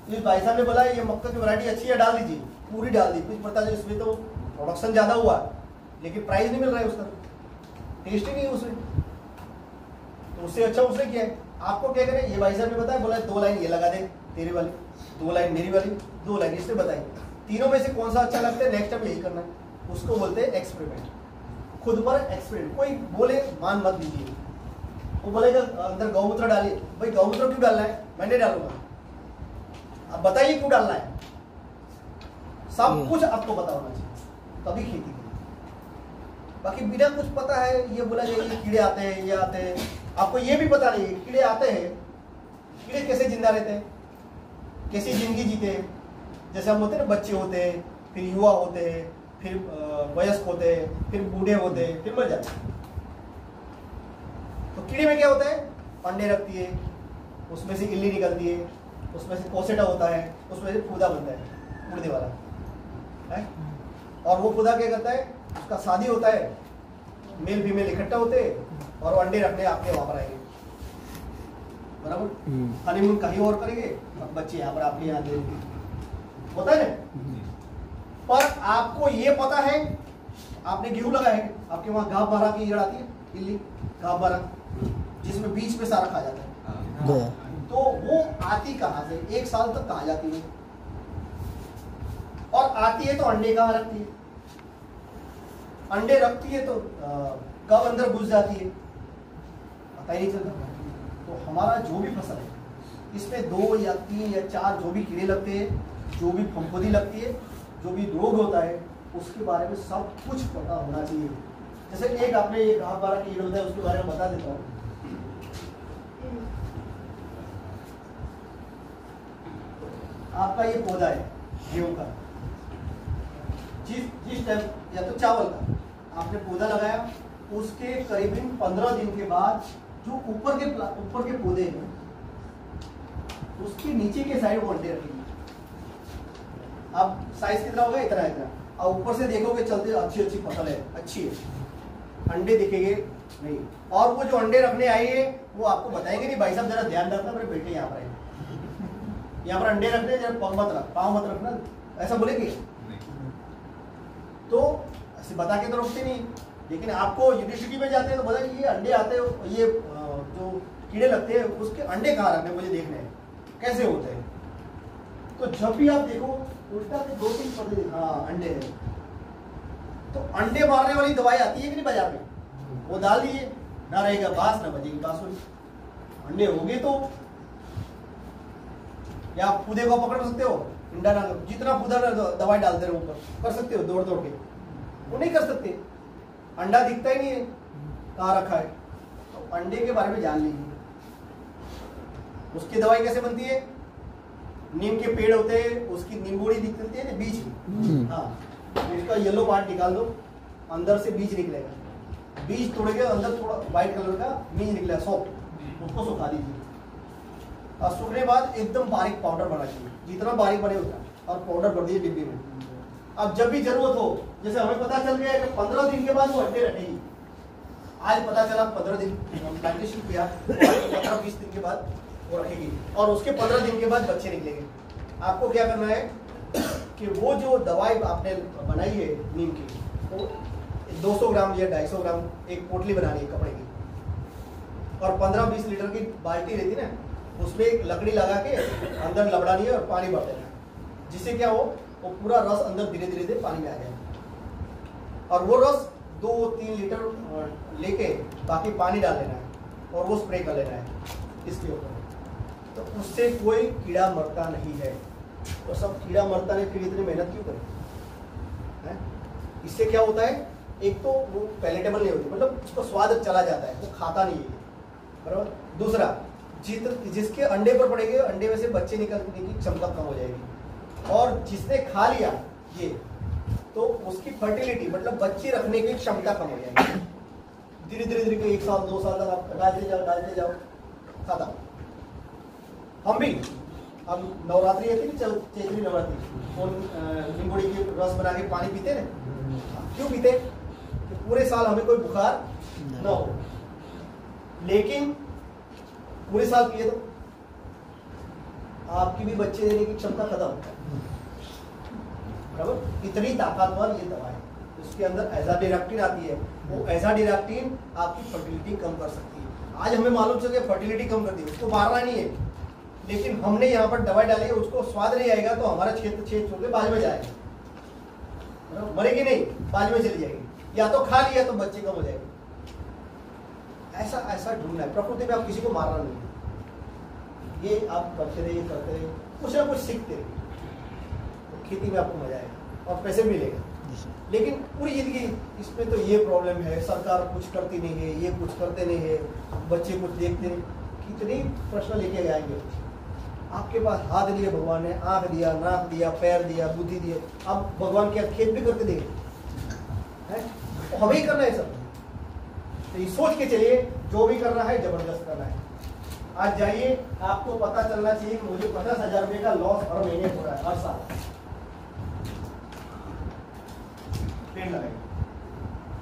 इस भाई साहब ने बोला ये मक्का की वैरायटी अच्छी है, डाल दीजिए, पूरी डाल दी, कुछ पता नहीं इसमें तो प्रोडक्शन ज्यादा हुआ लेकिन प्राइस नहीं मिल रहा है उसका, टेस्ट ही नहीं है उसमें, तो उससे अच्छा उसने किया है। आपको क्या करें, ये भाई साहब ने बताया, बोला 2 लाइन ये लगा दे तेरे वाली, 2 लाइन मेरी वाली, 2 लाइन इसने बताई, तीनों में से कौन सा अच्छा लगता है नेक्स्ट टाइम यही करना है, उसको बोलते हैं एक्सपेरिमेंट, खुद पर एक्सपेरिमेंट। कोई बोले मान मत दीजिए, वो बोलेगा अंदर गौमूत्र डालिए, भाई गौमूत्र क्यों डालना है, मैं नहीं डालूंगा, अब बताइए क्यों डालना है, सब कुछ आपको पता होना चाहिए तभी खेती करें। बाकी बिना कुछ पता है ये बोला जाए ये कीड़े आते हैं, ये आते हैं, आपको ये भी पता नहीं है कीड़े आते हैं, कीड़े कैसे जिंदा रहते हैं, कैसी जिंदगी जीते हैं। जैसे हम होते हैं ना, बच्चे होते हैं, फिर युवा होते हैं, फिर वयस्क होते हैं, फिर बूढ़े होते हैं, फिर मर जाते हैं। तो कीड़े में क्या होता है, अंडे रखती है, उसमें से इल्ली निकलती है, उसमें से कोसेटा होता है, उसमें से पौधा बनता है उड़ने वाला है। और वो पौधा क्या करता है, उसका शादी होता है, मेल फीमेल इकट्ठा होते हैं और अंडे रखने आपके वहां पर आएंगे, बराबर, हनीमून कहीं और करेंगे, बच्चे यहाँ पर आपके यहाँ देंगे, होता है ना। पर आपको ये पता है, आपने गेहूं लगाया है, आपके वहां घाव बारा की ईयड़ आती है, इल्ली घाव बारा, जिसमें बीच में सारा खा जाता है, तो वो आती कहाँ से, 1 साल तक कहाँ जाती है, और आती है तो अंडे कहाँ रखती है, अंडे रखती है तो कब अंदर घुस जाती है पता ही नहीं चलता। तो हमारा जो भी फसल है इसमें 2 या 3 या 4 जो भी कीड़े लगते हैं, जो भी फफूंदी लगती है, जो भी रोग होता है, उसके बारे में सब कुछ पता होना चाहिए। जैसे एक आपने ये घाव बारा कीड़ा होता है, उसके बारे में बता देता हूँ। आपका ये पौधा है गेहूं का, जिस टाइम या तो चावल का आपने पौधा लगाया, उसके करीबन 15 दिन के बाद जो ऊपर के पौधे हैं, उसके नीचे के साइड वो अंडे रखेंगे। अब साइज कितना होगा, इतना इतना, और ऊपर से देखोगे चलते अच्छी फसल है, अच्छी है, अंडे दिखेंगे नहीं। और वो जो अंडे रखने आएंगे वो आपको बताएंगे नहीं, भाई साहब जरा ध्यान रखना, मेरे बेटे यहाँ पर आए, यहाँ पर अंडे रखने, जरा पाँव मत रखना, ऐसा बोलेंगे तो ऐसे बता के तो रखते नहीं। लेकिन आपको यूनिवर्सिटी में जाते हैं तो बोला ये अंडे आते हैं, ये जो कीड़े लगते हैं उसके अंडे कहाँ रखने, मुझे देखने हैं कैसे होते हैं। तो जब भी आप देखो उल्टा के 2-3 पौधे, हाँ अंडे हैं, तो अंडे मारने वाली दवाई आती है कि नहीं बाजार में, वो डाल दिए, ना रहेगा बांस ना बजेगी बांसुरी, अंडे होंगे तो। या पौधे को पकड़ सकते हो, अंडा डाल, जितना पौधा दवाई डालते रहो ऊपर, कर सकते हो दौड़ दौड़ के, वो नहीं कर सकते, अंडा दिखता ही नहीं है कहाँ रखा है। तो अंडे के बारे में जान लीजिए, उसकी दवाई कैसे बनती है, नीम के पेड़ होते हैं, उसकी नींबूड़ी निकलती है ना बीज, हाँ, उसका येलो पार्ट निकाल दो, अंदर से बीज निकलेगा, बीज तोड़ के अंदर थोड़ा व्हाइट कलर का बीज निकलेगा सॉफ्ट, उसको सुखा दीजिए, और सूखने बाद एकदम बारीक पाउडर बना चाहिए, जितना बारीक बने उतना, और पाउडर भर दिए डिब्बे में। अब जब भी जरूरत हो, जैसे हमें पता चल गया कि 15 दिन के बाद वो अंडे रखेगी, आज पता चला 15 दिन प्लांटेशन किया, 15-20 दिन के बाद वो रखेगी, और उसके 15 दिन के बाद बच्चे निकलेंगे। आपको क्या करना है कि वो जो दवाई आपने बनाई है नीम की, वो 200 ग्राम या 250 ग्राम एक पोटली बनानी है कपड़े की, और 15-20 लीटर की बाल्टी रहती है ना, उसमें एक लकड़ी लगा के अंदर लबड़ानी है और पानी भर देना है, जिससे क्या हो, वो पूरा रस अंदर धीरे धीरे पानी में आ जाए, और वो रस 2-3 लीटर लेके बाकी पानी डाल लेना है, और वो स्प्रे कर लेना है इसके ऊपर, तो उससे कोई कीड़ा मरता नहीं है। तो सब कीड़ा मरता नहीं, फिर इतनी मेहनत क्यों करें, इससे क्या होता है, एक तो वो पैलेटेबल नहीं होती, मतलब उसका स्वाद चला जाता है, वो खाता नहीं है, बराबर। दूसरा, जिसके अंडे पर पड़ेंगे, अंडे में से बच्चे निकलने की क्षमता कम हो जाएगी, और जिसने खा लिया ये, तो उसकी फर्टिलिटी मतलब बच्चे रखने की क्षमता कम हो जाएगी। धीरे धीरे 1 साल 2 साल तक आप डालते जाओ खत्म। हम भी अब नवरात्रि है कि चैत्री नवरात्रि और नींबूड़ी की रस बना के पानी पीते ना, क्यों पीते? कि पूरे साल हमें कोई बुखार न हो। लेकिन पूरे साल पिए तो आपकी भी बच्चे देने की क्षमता खत्म, बराबर। इतनी ताकतवर ये दवा है, उसके अंदर एजाडिरेक्टिन आती है, वो एजाडिरेक्टिन आपकी फर्टिलिटी कम कर सकती है। आज हमें मालूम चल गया फर्टिलिटी कम कर दी, उसको मारना नहीं है, लेकिन हमने यहाँ पर दवाई डाली है, उसको स्वाद नहीं आएगा तो हमारा छेद छोड़ के बाज में जाएगा, मरेगी नहीं, बाज में चली जाएगी, या तो खा लिया तो बच्चे कम हो जाएंगे। ऐसा ढूंढना है, प्रकृति में आप किसी को मारना नहीं है, ये आप करते रहिए कुछ ना कुछ सीखते रहिए, तो खेती में आपको मजा आएगा और पैसे मिलेगा। लेकिन पूरी जिंदगी इसमें तो ये प्रॉब्लम है, सरकार कुछ करती नहीं है, ये कुछ करते नहीं है, बच्चे कुछ देखते नहीं, कितनी प्रश्न लेके जाएंगे। आपके पास हाथ दिए भगवान ने, आंख दिया, नाक दिया, पैर दिया, बुद्धि दिए, अब भगवान क्या खेत भी करके देंगे? तो हमें ही करना है सब। तो ये सोच के चलिए, जो भी करना है जबरदस्त करना है। आज जाइए, आपको पता चलना चाहिए कि मुझे 50,000 रुपये का लॉस हर महीने हो रहा है, हर साल। पेड़ लगाएंगे,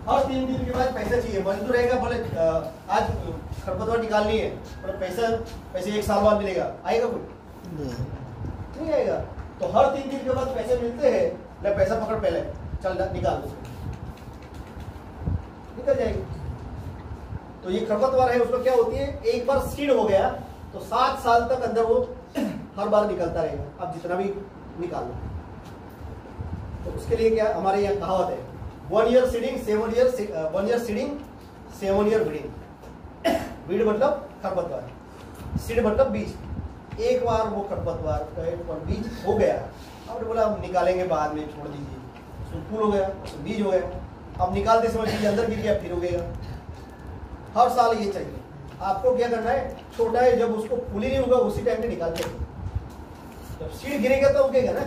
हर 3 दिन के बाद पैसा चाहिए, मजदूर रहेगा, बोले आज खरपतवार निकालनी है, बोले पैसे 1 साल बाद मिलेगा, आएगा कोई? नहीं आएगा। तो हर 3 दिन के बाद पैसे मिलते हैं, ले पैसा पकड़ पहले, चल निकाल दो, निकल जाएगी। तो ये खरपतवार है, उसमें क्या होती है, एक बार सीड हो गया तो 7 साल तक अंदर वो हर बार निकलता रहेगा, आप जितना भी निकाल लो। तो उसके लिए क्या हमारे यहाँ कहावत है, 1 year seeding 7 year 1 year seeding 7 year breeding. Breed मतलब खरपतवार, सीड मतलब बीज। एक बार वो खरपतवार पर बीज हो गया, आपने बोला हम निकालेंगे बाद में, छोड़ दीजिए, उसमें फूल हो गया, उसमें बीज हो गया, अब निकालते समय बीज अंदर गिर गया, फिर उगेगा। हर साल ये चाहिए। आपको क्या करना है, छोटा है, जब उसको फूल ही नहीं होगा उसी टाइम पे निकाल के, जब सीड गिरेगा तो उगेगा ना।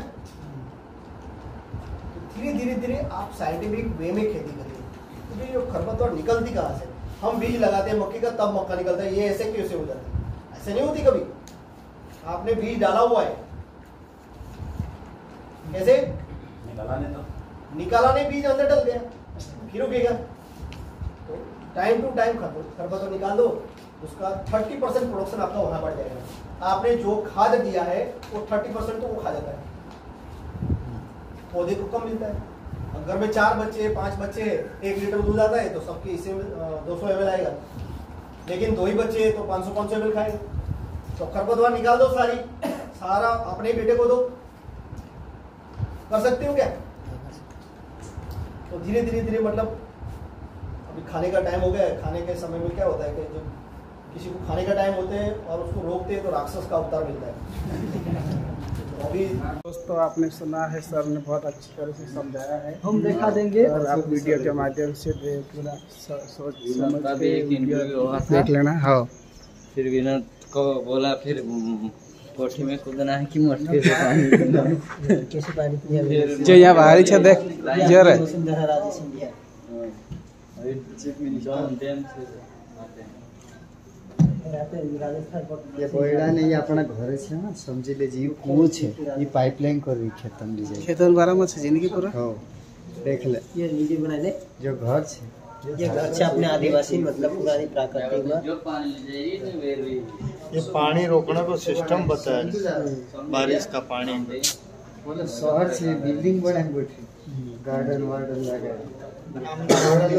धीरे धीरे आप साइंटिफिक वे में खेती करिए। तो जो खरपतवार निकलती कहाँ से? हम बीज लगाते हैं मक्के का, तब मक्का निकलता है, ये ऐसे कैसे हो जाता है? ऐसे नहीं होती कभी। आपने बीज डाला हुआ है, कैसे निकाला नहीं, बीज अंदर डल गया, फिर उगेगा। तो टाइम टू टाइम खरपतवार निकाल दो, उसका 30% प्रोडक्शन आपका वहां बढ़ जाएगा। आपने जो खाद दिया है वो 30% तो वो खा जाता है, पौधे को कम मिलता है। घर में 4 बच्चे 5 बच्चे 1 लीटर दूध आता है तो सबके हिस्से में 200 ml आएगा, लेकिन 2 ही बच्चे तो 500 ml खाएंगे। तो खरपतवार निकाल दो, सारा अपने बेटे को दो, कर सकते हो क्या? तो धीरे धीरे मतलब अभी खाने का टाइम हो गया है, खाने के समय में क्या होता है कि जब किसी को खाने का टाइम होते हैं और उसको रोकते हैं तो राक्षस का अवतार मिलता है। अभी दोस्तों आपने सुना है, सर ने बहुत अच्छी तरह से समझाया है, हम दिखा देंगे और आप वीडियो के माध्यम से पूरा सोच समझ के वीडियो देख लेना। हाँ, फिर विनोद को बोला फिर कोठी में कूदना है कि मटके से पानी कैसे पानी पिया जो यहाँ बाहरी छे देख जर है। ये बोयडा नहीं अपना घर છે ને સમજી લેજી ये કૂવો છે ये पाइपलाइन कर रही खेतन ली जाए खेतन बारे में છે जिंदगी पूरा। हो देख ले ये वीडियो बना दे। जो घर છે ये घर से अपने आदिवासी मतलब पुरानी प्राकृतिक में जो पानी ले जाइए ना वेर भी ये पानी रोकने को सिस्टम बताया, बारिश का पानी। बोले शहर से बिल्डिंग बने बैठी, गार्डन वार्डन लगा बना ले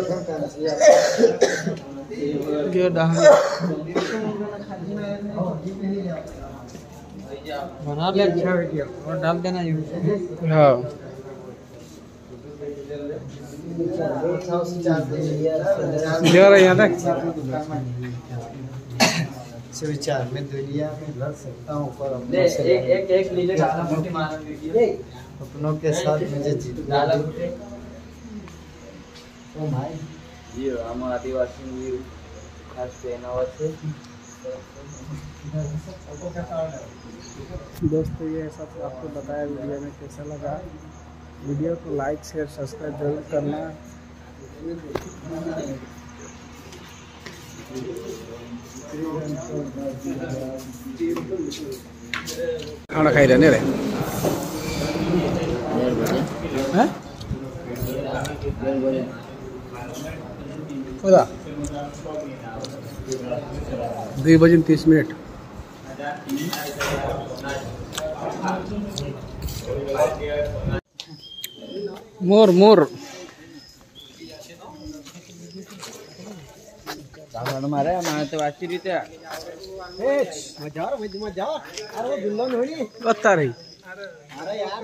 और डाल देना। हाँ जर यहाँ तक विचार में दुनिया में लड़ सकता हूँ पर एक लीटर डाला मोटी मारा अपनों के साथ मुझे जीतना ये हम आदिवासी खास पहनावा से। दोस्तों ये सब आपको बताया वीडियो में, कैसा लगा? वीडियो को लाइक शेयर सब्सक्राइब जरूर करना। खाना खाई रहने रे हैं बोला 2:30 मोर मोर मारे हमारे तो अच्छी रीते बता रही अरे यार